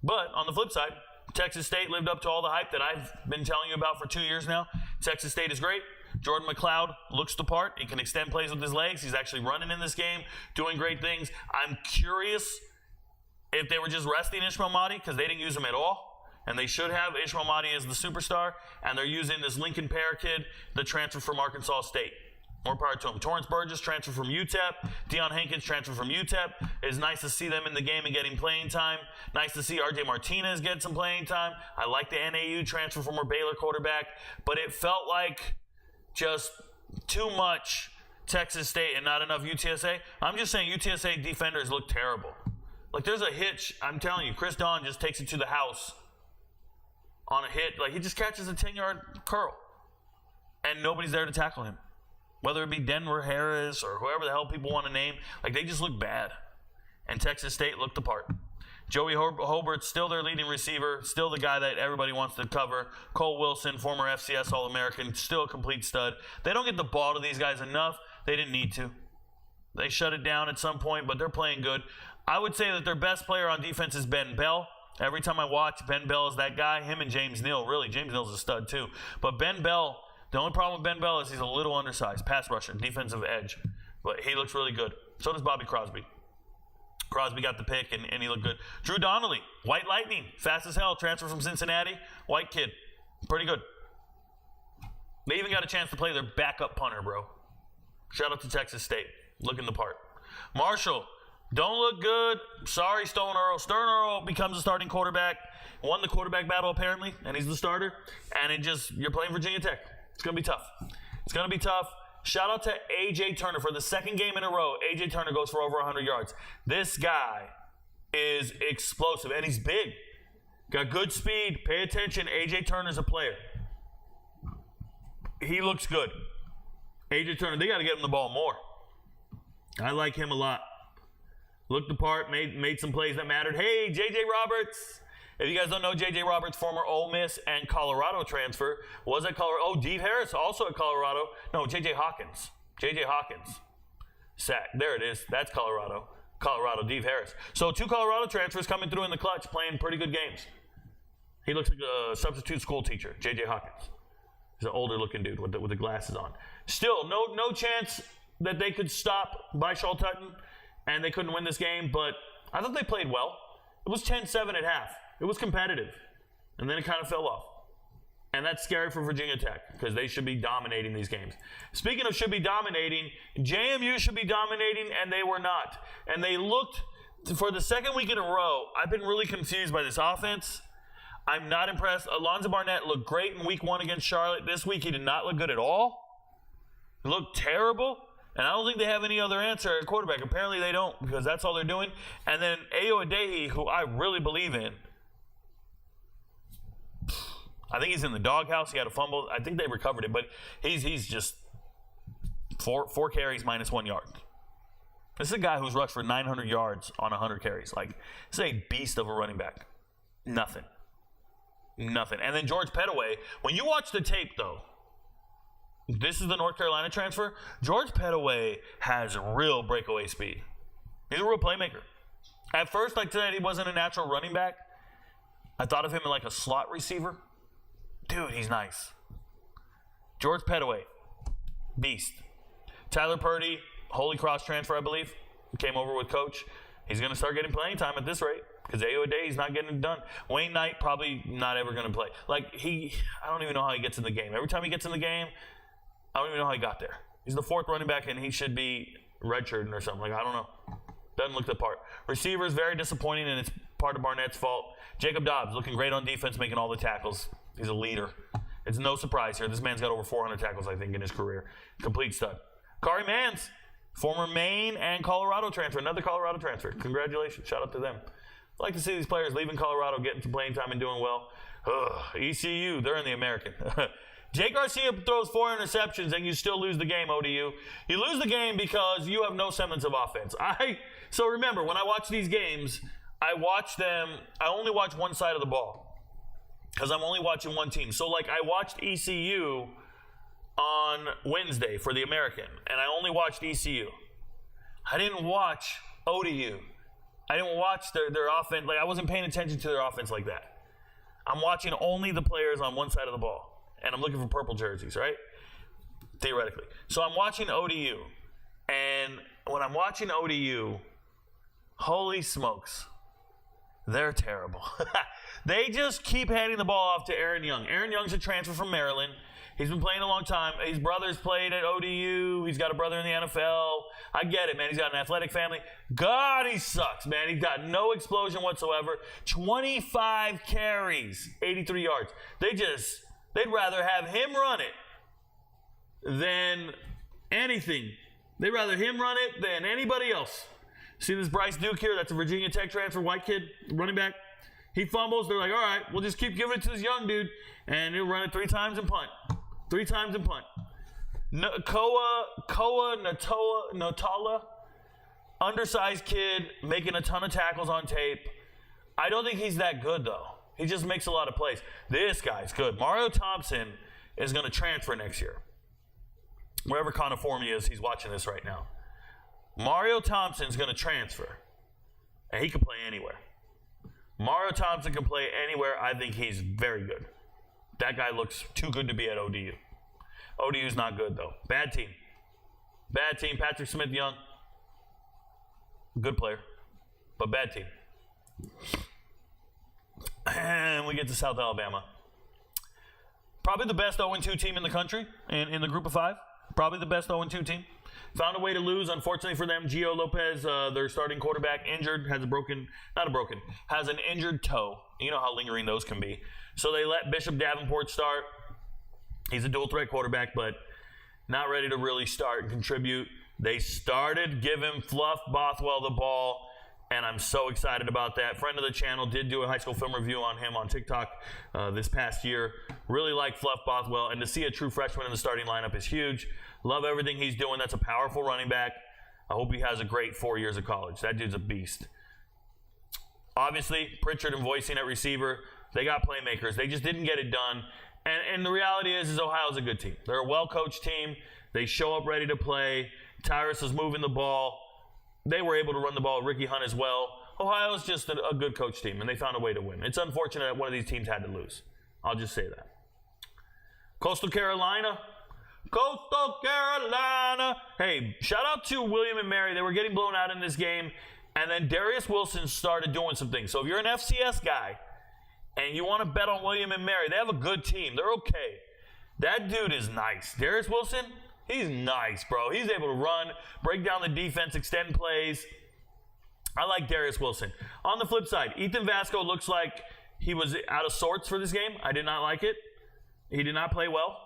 But on the flip side, Texas State lived up to all the hype that I've been telling you about for 2 years now. Texas State is great. Jordan McLeod looks the part. He can extend plays with his legs. He's actually running in this game, doing great things. I'm curious if they were just resting Ishmael Mahdi, because they didn't use him at all. And they should have. Ishmael Mahdi as the superstar. And they're using this Lincoln Pear kid, the transfer from Arkansas State. More power to him. Torrance Burgess, transfer from UTEP. Deion Hankins, transfer from UTEP. It's nice to see them in the game and getting playing time. Nice to see RJ Martinez get some playing time. I like the NAU transfer from our Baylor quarterback. But it felt like just too much Texas State and not enough UTSA. I'm just saying UTSA defenders look terrible. Like there's a hitch. I'm telling you, Chris Don just takes it to the house on a hit. Like he just catches a 10-yard curl. And nobody's there to tackle him. Whether it be Denver Harris or whoever the hell people want to name, like they just look bad. And Texas State looked the part. Joey Hobart's still their leading receiver, still the guy that everybody wants to cover. Cole Wilson, former FCS All-American, still a complete stud. They don't get the ball to these guys enough. They didn't need to. They shut it down at some point, but they're playing good. I would say that their best player on defense is Ben Bell. Every time I watch, Ben Bell is that guy. Him and James Neal, really. James Neal's a stud too. But Ben Bell, the only problem with Ben Bell is he's a little undersized. Pass rusher, defensive edge. But he looks really good. So does Bobby Crosby. Crosby got the pick, and he looked good. Drew Donnelly, White Lightning, fast as hell, transfer from Cincinnati. White kid, pretty good. They even got a chance to play their backup punter, bro. Shout out to Texas State, looking the part. Marshall, don't look good. Sorry, Stone Earl. Stern Earl becomes a starting quarterback. Won the quarterback battle, apparently, and he's the starter. And you're playing Virginia Tech. It's going to be tough. It's going to be tough. Shout out to A.J. Turner. For the second game in a row, A.J. Turner goes for over 100 yards. This guy is explosive, and he's big. Got good speed. Pay attention. A.J. Turner's a player. He looks good. A.J. Turner, they got to get him the ball more. I like him a lot. Looked the part, made some plays that mattered. Hey, J.J. Roberts. If you guys don't know, J.J. Roberts, former Ole Miss and Colorado transfer, was at Colorado. Oh, Dave Harris, also at Colorado. No, J.J. Hawkins. J.J. Hawkins. Sack. There it is. That's Colorado. Colorado, Dave Harris. So 2 Colorado transfers coming through in the clutch, playing pretty good games. He looks like a substitute school teacher, J.J. Hawkins. He's an older-looking dude with the glasses on. Still, no chance that they could stop by Shaw Tutton, and they couldn't win this game, but I thought they played well. It was 10-7 at half. It was competitive, and then it kind of fell off. And that's scary for Virginia Tech because they should be dominating these games. Speaking of should be dominating, JMU should be dominating, and they were not. And they looked, for the second week in a row, I've been really confused by this offense. I'm not impressed. Alonzo Barnett looked great in week 1 against Charlotte. This week he did not look good at all. He looked terrible. And I don't think they have any other answer at quarterback. Apparently they don't because that's all they're doing. And then Ayo Adeyi, who I really believe in, I think he's in the doghouse. He had a fumble. I think they recovered it, but he's just four carries minus 1 yard. This is a guy who's rushed for 900 yards on 100 carries. Like, this is a beast of a running back. Nothing. And then George Pettaway, when you watch the tape, though, this is the North Carolina transfer. George Pettaway has real breakaway speed. He's a real playmaker. At first, I said he wasn't a natural running back. I thought of him like a slot receiver. Dude, he's nice. George Pettaway, beast. Tyler Purdy, Holy Cross transfer, I believe. Came over with coach. He's going to start getting playing time at this rate because Ayo Adeyi's not getting it done. Wayne Knight probably not ever going to play. Like, I don't even know how he gets in the game. Every time he gets in the game, I don't even know how he got there. He's the 4th running back, and he should be redshirting or something. Like, I don't know. Doesn't look the part. Receivers, very disappointing, and it's part of Barnett's fault. Jacob Dobbs, looking great on defense, making all the tackles. He's a leader. It's no surprise here. This man's got over 400 tackles, I think, in his career. Complete stud. Kari Mans, former Maine and Colorado transfer. Another Colorado transfer. Congratulations. Shout out to them. I like to see these players leaving Colorado, getting some playing time and doing well. ECU, they're in the American. Jake Garcia throws 4 interceptions and you still lose the game, ODU. You lose the game because you have no semblance of offense. So remember, when I watch these games, I only watch one side of the ball because I'm only watching one team. So, like, I watched ECU on Wednesday for the American, and I only watched ECU. I didn't watch ODU. I didn't watch their offense. Like, I wasn't paying attention to their offense like that. I'm watching only the players on one side of the ball. And I'm looking for purple jerseys, right? Theoretically. So I'm watching ODU. And when I'm watching ODU, holy smokes, they're terrible. They just keep handing the ball off to Aaron Young. Aaron Young's a transfer from Maryland. He's been playing a long time. His brother's played at ODU. He's got a brother in the NFL. I get it, man. He's got an athletic family. God, he sucks, man. He's got no explosion whatsoever. 25 carries, 83 yards. They'd rather have him run it than anything. They'd rather him run it than anybody else. See this Bryce Duke here? That's a Virginia Tech transfer, white kid, running back. He fumbles. They're like, all right, we'll just keep giving it to this young dude. And he'll run it 3 times and punt. 3 times and punt. Koa Notala, undersized kid, making a ton of tackles on tape. I don't think he's that good, though. He just makes a lot of plays. This guy's good. Mario Thompson is going to transfer next year. Wherever Coniformia is, he's watching this right now. Mario Thompson's going to transfer. And he can play anywhere. Mario Thompson can play anywhere. I think he's very good. That guy looks too good to be at ODU. ODU's not good, though. Bad team. Bad team. Patrick Smith-Young. Good player. But bad team. And we get to South Alabama. Probably the best 0-2 team in the country in the group of 5. Probably the best 0-2 team. Found a way to lose, unfortunately for them. Gio Lopez, their starting quarterback, injured, has an injured toe. You know how lingering those can be. So they let Bishop Davenport start. He's a dual threat quarterback, but not ready to really start and contribute. They started giving Fluff Bothwell the ball, and I'm so excited about that. Friend of the channel did do a high school film review on him on TikTok this past year. Really like Fluff Bothwell, and to see a true freshman in the starting lineup is huge. Love everything he's doing. That's a powerful running back. I hope he has a great 4 years of college. That dude's a beast. Obviously, Pritchard and Voicing at receiver. They got playmakers. They just didn't get it done. And the reality is Ohio's a good team. They're a well-coached team. They show up ready to play. Tyrus is moving the ball. They were able to run the ball with Ricky Hunt as well. Ohio's just a good coach team, and they found a way to win. It's unfortunate that one of these teams had to lose. I'll just say that. Coastal Carolina, Coastal Carolina. Hey, shout out to William and Mary. They were getting blown out in this game. And then Darius Wilson started doing some things. So if you're an FCS guy and you want to bet on William and Mary, they have a good team. They're okay. That dude is nice. Darius Wilson, he's nice, bro. He's able to run, break down the defense, extend plays. I like Darius Wilson. On the flip side, Ethan Vasco looks like he was out of sorts for this game. I did not like it. He did not play well.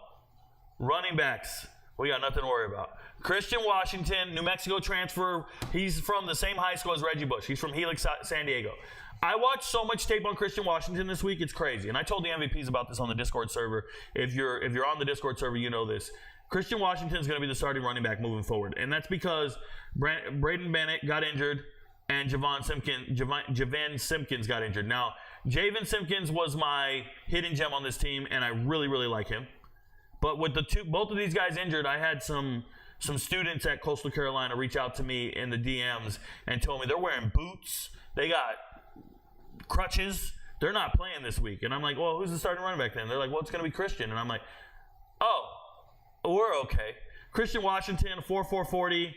Running backs, we got nothing to worry about. Christian Washington, New Mexico transfer. He's from the same high school as Reggie Bush. He's from Helix, San Diego. I watched so much tape on Christian Washington this week, it's crazy. And I told the MVPs about this on the Discord server. If you're on the Discord server, you know this. Christian Washington is going to be the starting running back moving forward. And that's because Braden Bennett got injured and Javan Simpkins got injured. Now, Javan Simpkins was my hidden gem on this team, and I really, really like him. But with both of these guys injured, I had some students at Coastal Carolina reach out to me in the DMs and told me they're wearing boots. They got crutches. They're not playing this week. And I'm like, well, who's the starting running back then? They're like, well, it's going to be Christian. And I'm like, oh, we're okay. Christian Washington, 4.40,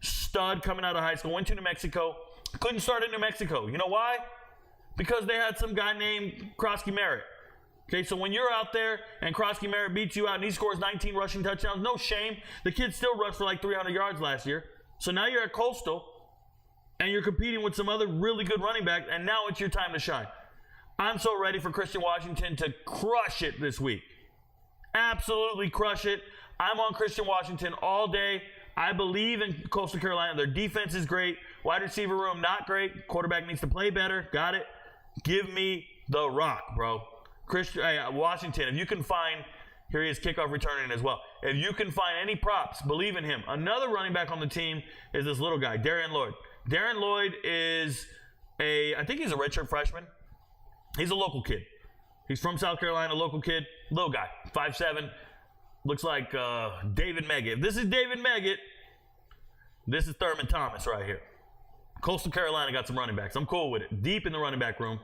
stud coming out of high school, went to New Mexico. Couldn't start in New Mexico. You know why? Because they had some guy named Krosky Merritt. Okay, so when you're out there and Krosky Merritt beats you out and he scores 19 rushing touchdowns, no shame. The kid still rushed for like 300 yards last year. So now you're at Coastal and you're competing with some other really good running backs, and now it's your time to shine. I'm so ready for Christian Washington to crush it this week. Absolutely crush it. I'm on Christian Washington all day. I believe in Coastal Carolina. Their defense is great. Wide receiver room, not great. Quarterback needs to play better. Got it. Give me the rock, bro. Washington, if you can find, here he is, kickoff returning as well. If you can find any props, believe in him. Another running back on the team is this little guy, Darian Lloyd. Darian Lloyd is I think he's a redshirt freshman. He's a local kid. He's from South Carolina, local kid, little guy, 5'7", looks like David Meggett. If this is David Meggett, this is Thurman Thomas right here. Coastal Carolina got some running backs. I'm cool with it. Deep in the running back room.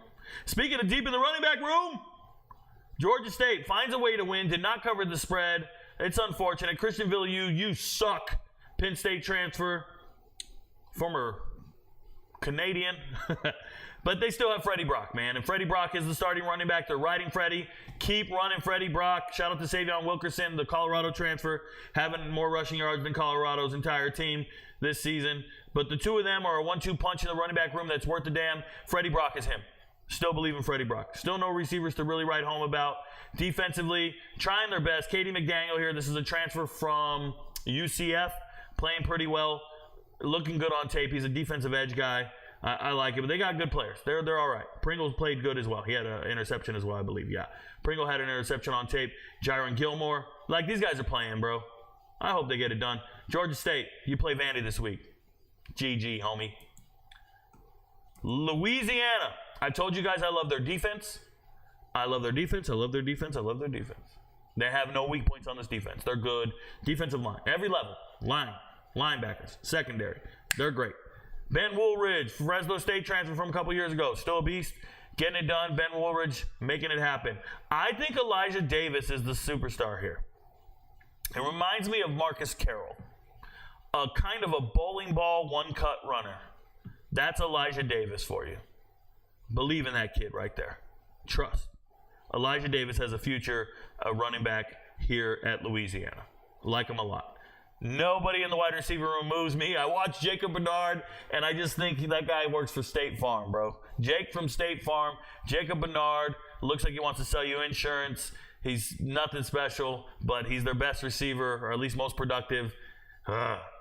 Speaking of deep in the running back room, Georgia State finds a way to win, did not cover the spread. It's unfortunate. Christian Villieu, you suck. Penn State transfer, former Canadian. But they still have Freddie Brock, man. And Freddie Brock is the starting running back. They're riding Freddie. Keep running Freddie Brock. Shout out to Savion Wilkerson, the Colorado transfer, having more rushing yards than Colorado's entire team this season. But the two of them are a 1-2 punch in the running back room that's worth the damn. Freddie Brock is him. Still believe in Freddie Brock. Still no receivers to really write home about. Defensively, trying their best. Katie McDaniel here. This is a transfer from UCF. Playing pretty well. Looking good on tape. He's a defensive edge guy. I like it. But they got good players. They're all right. Pringle's played good as well. He had an interception as well, I believe. Yeah. Pringle had an interception on tape. Jaron Gilmore. Like, these guys are playing, bro. I hope they get it done. Georgia State, you play Vandy this week. GG, homie. Louisiana. I told you guys I love their defense. I love their defense. I love their defense. I love their defense. They have no weak points on this defense. They're good. Defensive line. Every level. Line. Linebackers. Secondary. They're great. Ben Woolridge, Fresno State transfer from a couple years ago. Still a beast. Getting it done. Ben Woolridge making it happen. I think Elijah Davis is the superstar here. It reminds me of Marcus Carroll. A kind of a bowling ball, one-cut runner. That's Elijah Davis for you. Believe in that kid right there. Trust. Elijah Davis has a future running back here at Louisiana. Like him a lot. Nobody in the wide receiver room moves me. I watch Jacob Bernard, and I just think that guy works for State Farm, bro. Jake from State Farm. Jacob Bernard looks like he wants to sell you insurance. He's nothing special, but he's their best receiver, or at least most productive.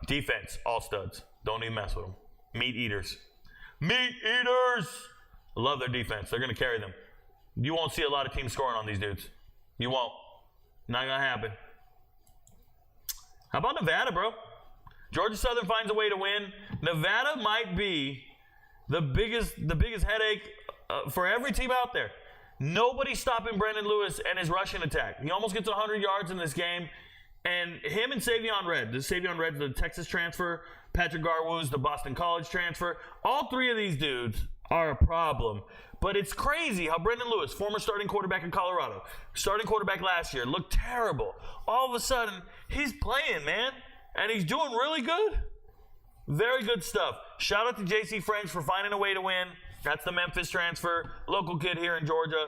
Defense, all studs. Don't even mess with them. Meat eaters. Meat eaters! Love their defense. They're going to carry them. You won't see a lot of teams scoring on these dudes. You won't. Not going to happen. How about Nevada, bro? Georgia Southern finds a way to win. Nevada might be the biggest headache for every team out there. Nobody's stopping Brandon Lewis and his rushing attack. He almost gets 100 yards in this game. And him and Savion Red. Savion Red's the Texas transfer. Patrick Garwood's the Boston College transfer. All three of these dudes, are a problem. But it's crazy how Brendan Lewis, former starting quarterback in Colorado, starting quarterback last year, looked terrible. All of a sudden, he's playing, man. And he's doing really good. Very good stuff. Shout out to J.C. French for finding a way to win. That's the Memphis transfer, local kid here in Georgia.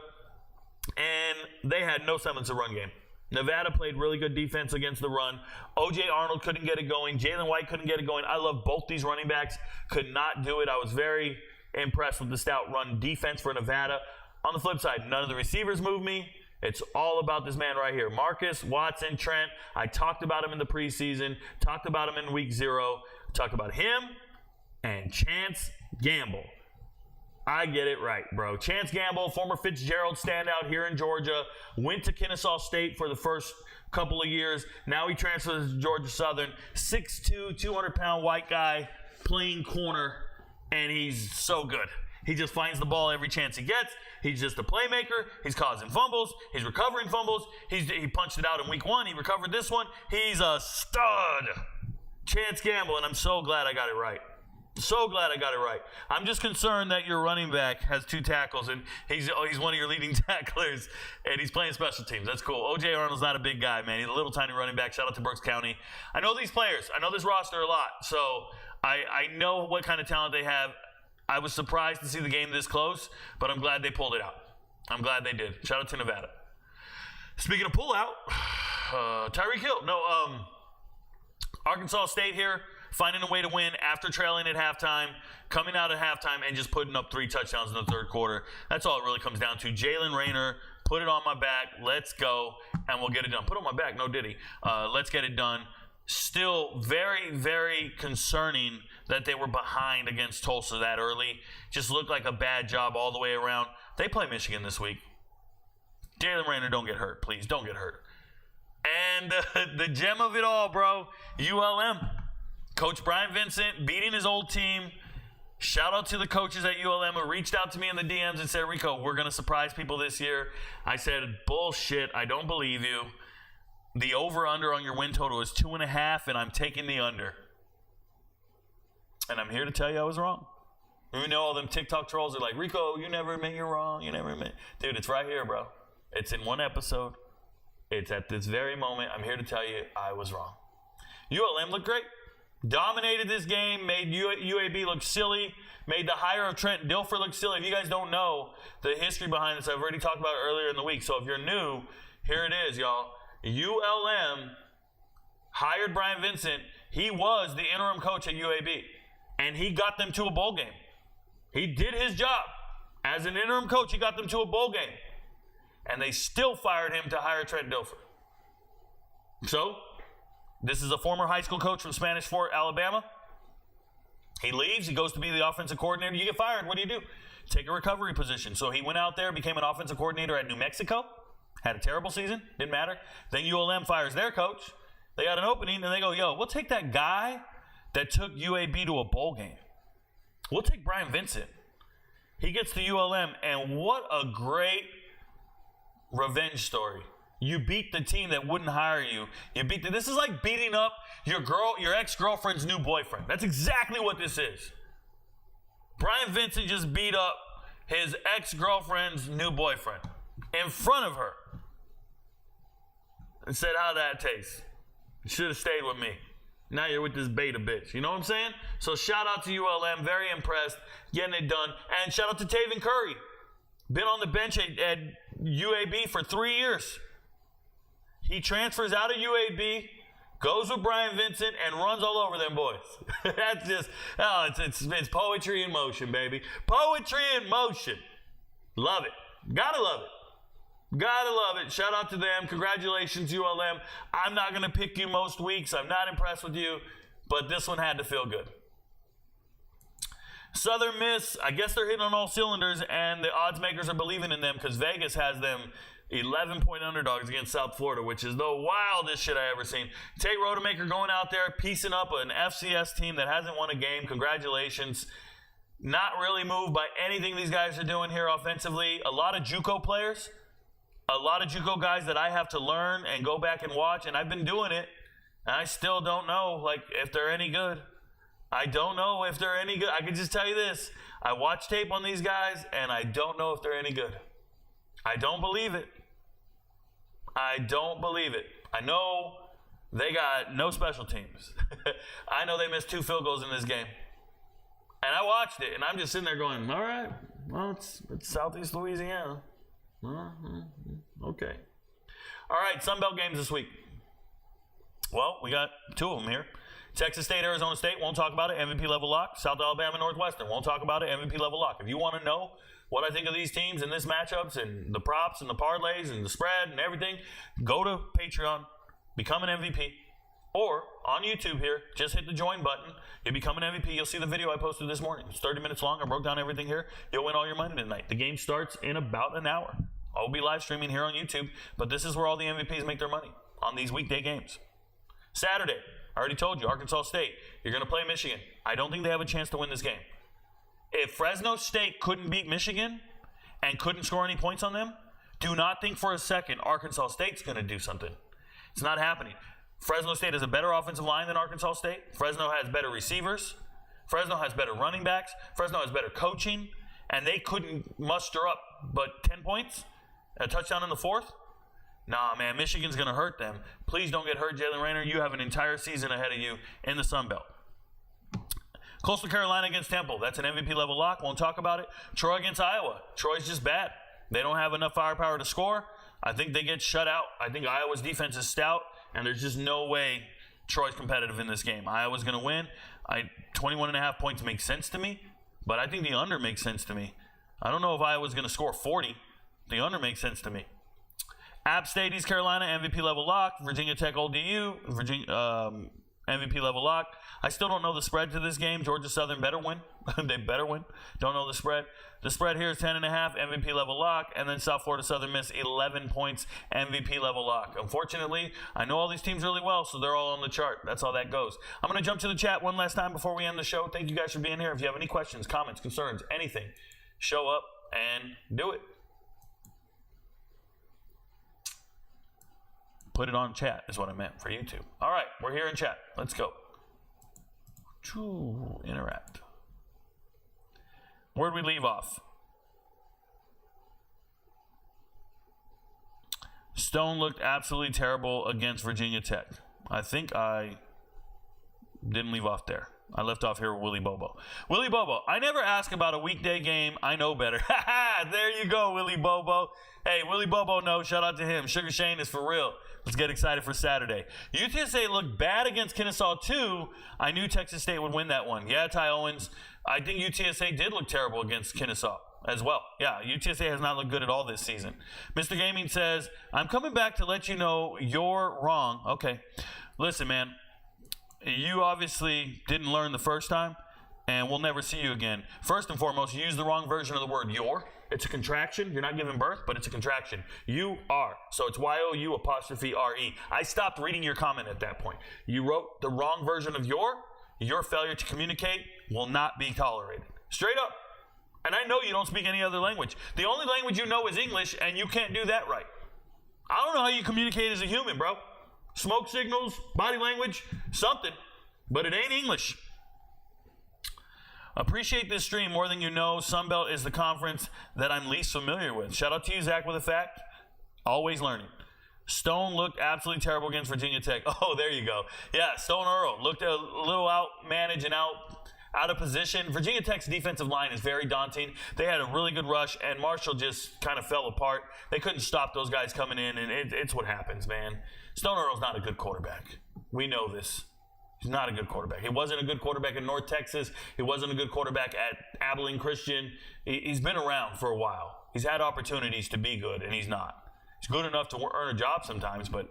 And they had no semblance of run game. Nevada played really good defense against the run. O.J. Arnold couldn't get it going. Jalen White couldn't get it going. I love both these running backs. Could not do it. I was very impressed with the stout run defense for Nevada. On the flip side, none of the receivers moved me. It's all about this man right here. Marcus, Watson, Trent. I talked about him in the preseason. Talked about him in week 0. Talked about him and Chance Gamble. I get it right, bro. Chance Gamble, former Fitzgerald standout here in Georgia, went to Kennesaw State for the first couple of years. Now he transfers to Georgia Southern. 6'2", 200-pound white guy playing corner, and he's so good. He just finds the ball every chance he gets. He's just a playmaker. He's causing fumbles. He's recovering fumbles. He punched it out in week 1. He recovered this one. He's a stud. Chance Gamble, and I'm so glad I got it right. So glad I got it right. I'm just concerned that your running back has 2 tackles, and he's one of your leading tacklers, and he's playing special teams. That's cool. O.J. Arnold's not a big guy, man. He's a little tiny running back. Shout out to Berks County. I know these players. I know this roster a lot, so I know what kind of talent they have. I was surprised to see the game this close, but I'm glad they pulled it out. I'm glad they did. Shout out to Nevada. Speaking of pull out, Tyreek Hill. Arkansas State here, finding a way to win after trailing at halftime, coming out at halftime, and just putting up 3 touchdowns in the third quarter. That's all it really comes down to. Jalen Rayner, put it on my back. Let's go, and we'll get it done. Put it on my back. No diddy. Let's get it done. Still very, very concerning that they were behind against Tulsa that early. Just looked like a bad job all the way around. They play Michigan this week. Jalen Rayner, don't get hurt. Please, don't get hurt. And the gem of it all, bro, ULM. Coach Brian Vincent beating his old team. Shout out to the coaches at ULM who reached out to me in the DMs and said, Rico, we're going to surprise people this year. I said, bullshit, I don't believe you. The over-under on your win total is 2.5, and I'm taking the under. And I'm here to tell you I was wrong. You know all them TikTok trolls are like, Rico, you never admit you're wrong. You never admit. Dude, it's right here, bro. It's in one episode. It's at this very moment. I'm here to tell you I was wrong. ULM looked great. Dominated this game. Made UAB look silly. Made the hire of Trent Dilfer look silly. If you guys don't know the history behind this, I've already talked about it earlier in the week. So if you're new, here it is, y'all. ULM hired Brian Vincent. He was the interim coach at UAB, and he got them to a bowl game. He did his job. As an interim coach, he got them to a bowl game, and they still fired him to hire Trent Dilfer. So, this is a former high school coach from Spanish Fort, Alabama. He leaves. He goes to be the offensive coordinator. You get fired. What do? Take a recovery position. So he went out there, became an offensive coordinator at New Mexico. Had a terrible season. Didn't matter. Then ULM fires their coach. They got an opening, and they go, yo, we'll take that guy that took UAB to a bowl game. We'll take Brian Vincent. He gets to ULM, and what a great revenge story. You beat the team that wouldn't hire you. This is like beating up your ex-girlfriend's new boyfriend. That's exactly what this is. Brian Vincent just beat up his ex-girlfriend's new boyfriend in front of her and said, how that tastes. You should have stayed with me. Now you're with this beta bitch. You know what I'm saying? So shout out to ULM. Very impressed. Getting it done. And shout out to Taven Curry. Been on the bench at UAB for 3 years. He transfers out of UAB, goes with Brian Vincent, and runs all over them boys. That's just, it's poetry in motion, baby. Poetry in motion. Love it. Gotta love it. Gotta love it. Shout out to them. Congratulations, ULM. I'm not going to pick you most weeks. I'm not impressed with you, but this one had to feel good. Southern Miss, I guess they're hitting on all cylinders, and the odds makers are believing in them because Vegas has them 11-point underdogs against South Florida, which is the wildest shit I ever seen. Tate Rodemaker going out there, piecing up an FCS team that hasn't won a game. Congratulations. Not really moved by anything these guys are doing here offensively. A lot of JUCO players. A lot of JUCO guys that I have to learn and go back and watch, and I've been doing it, and I still don't know, if they're any good. I don't know if they're any good. I can just tell you this. I watch tape on these guys, and I don't know if they're any good. I don't believe it. I don't believe it. I know they got no special teams. I know they missed 2 field goals in this game. And I watched it, and I'm just sitting there going, all right, well, it's Southeast Louisiana. Okay. All right, Sunbelt games this week. Well, we got 2 of them here. Texas State, Arizona State, won't talk about it, MVP level lock. South Alabama, Northwestern, won't talk about it, MVP level lock. If you want to know what I think of these teams and this matchups and the props and the parlays and the spread and everything, go to Patreon, become an MVP, or on YouTube here, just hit the join button. You'll become an MVP. You'll see the video I posted this morning. It's 30 minutes long. I broke down everything here. You'll win all your money tonight. The game starts in about an hour. I'll be live streaming here on YouTube, but this is where all the MVPs make their money, on these weekday games. Saturday, I already told you, Arkansas State, you're going to play Michigan. I don't think they have a chance to win this game. If Fresno State couldn't beat Michigan and couldn't score any points on them, do not think for a second Arkansas State's going to do something. It's not happening. Fresno State has a better offensive line than Arkansas State. Fresno has better receivers. Fresno has better running backs. Fresno has better coaching. And they couldn't muster up but 10 points, a touchdown in the 4th. Nah, man, Michigan's going to hurt them. Please don't get hurt, Jalen Raynor. You have an entire season ahead of you in the Sun Belt. Coastal Carolina against Temple. That's an MVP level lock. Won't talk about it. Troy against Iowa. Troy's just bad. They don't have enough firepower to score. I think they get shut out. I think Iowa's defense is stout, and there's just no way Troy's competitive in this game. Iowa's going to win. 21.5 points makes sense to me, but I think the under makes sense to me. I don't know if Iowa's going to score 40. The under makes sense to me. App State, East Carolina, MVP level lock. Virginia Tech, Old DU, MVP level lock. I still don't know the spread to this game. Georgia Southern better win. They better win. Don't know the spread. The spread here is 10.5, MVP level lock. And then South Florida Southern Miss, 11 points, MVP level lock. Unfortunately, I know all these teams really well, so they're all on the chart. That's how that goes. I'm going to jump to the chat one last time before we end the show. Thank you guys for being here. If you have any questions, comments, concerns, anything, show up and do it. Put it on chat is what I meant for YouTube. All right, we're here in chat. Let's go. Interact. Where'd we leave off? Stone looked absolutely terrible against Virginia Tech. I think I didn't leave off there. I left off here with Willie Bobo. Willie Bobo, I never ask about a weekday game. I know better. There you go, Willie Bobo. Hey, Willie Bobo knows. Shout out to him. Sugar Shane is for real. Let's get excited for Saturday. UTSA looked bad against Kennesaw, too. I knew Texas State would win that one. Yeah, Ty Owens. I think UTSA did look terrible against Kennesaw as well. Yeah, UTSA has not looked good at all this season. Mr. Gaming says, I'm coming back to let you know you're wrong. Okay. Listen, man. You obviously didn't learn the first time, and we'll never see you again. First and foremost, you used the wrong version of the word your. It's a contraction. You're not giving birth, but it's a contraction. You are. So it's Y-O-U''RE. I stopped reading your comment at that point. You wrote the wrong version of your failure to communicate will not be tolerated. Straight up. And I know you don't speak any other language. The only language you know is English, and you can't do that right. I don't know how you communicate as a human, bro. Smoke signals, body language, something. But it ain't English. Appreciate this stream more than you know. Sunbelt is the conference that I'm least familiar with. Shout out to you, Zach, with a fact. Always learning. Stone looked absolutely terrible against Virginia Tech. Oh, there you go. Yeah, Stone Earl looked a little out-managed and out of position. Virginia Tech's defensive line is very daunting. They had a really good rush, and Marshall just kind of fell apart. They couldn't stop those guys coming in, and it's what happens, man. Stone Earl's not a good quarterback. We know this. He's not a good quarterback. He wasn't a good quarterback in North Texas. He wasn't a good quarterback at Abilene Christian. He's been around for a while. He's had opportunities to be good, and he's not. He's good enough to earn a job sometimes, but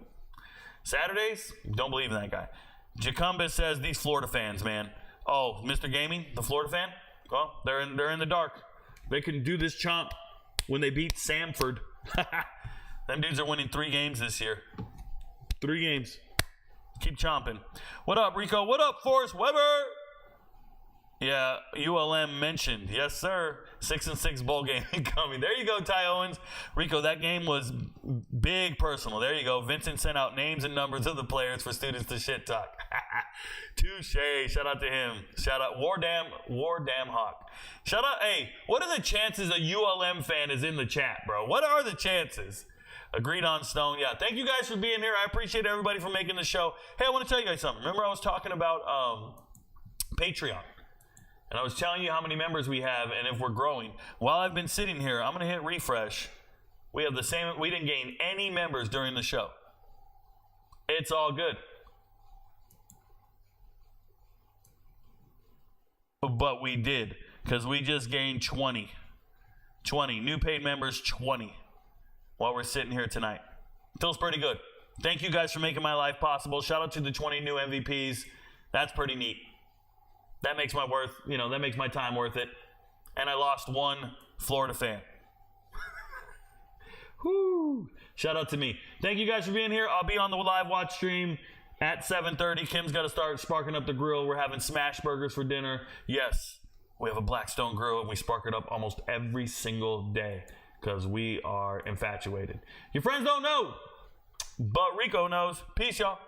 Saturdays, don't believe in that guy. Jacumba says, these Florida fans, man. Oh, Mr. Gaming, the Florida fan? Well, they're in the dark. They can do this chomp when they beat Samford. Them dudes are winning 3 games this year. 3 games. Keep chomping. What up, Rico? What up, Forrest Weber? Yeah, ULM mentioned. Yes, sir. 6-6 bowl game coming. There you go, Ty Owens. Rico, that game was big personal. There you go. Vincent sent out names and numbers of the players for students to shit talk. Touche. Shout out to him. Shout out War Damn Hawk. Shout out. Hey, what are the chances a ULM fan is in the chat, bro? What are the chances? Agreed on Stone. Yeah, thank you guys for being here. I appreciate everybody for making the show. Hey, I want to tell you guys something. Remember I was talking about Patreon. And I was telling you how many members we have and if we're growing. While I've been sitting here, I'm going to hit refresh. We have the same. We didn't gain any members during the show. It's all good. But we did, because we just gained 20. 20. New paid members, 20. While we're sitting here tonight. Feels pretty good. Thank you guys for making my life possible. Shout out to the 20 new MVPs. That's pretty neat. That makes that makes my time worth it. And I lost one Florida fan. Whoo! Shout out to me. Thank you guys for being here. I'll be on the live watch stream at 7:30. Kim's got to start sparking up the grill. We're having smash burgers for dinner. Yes, we have a Blackstone grill and we spark it up almost every single day because we are infatuated. Your friends don't know, but Rico knows. Peace, y'all.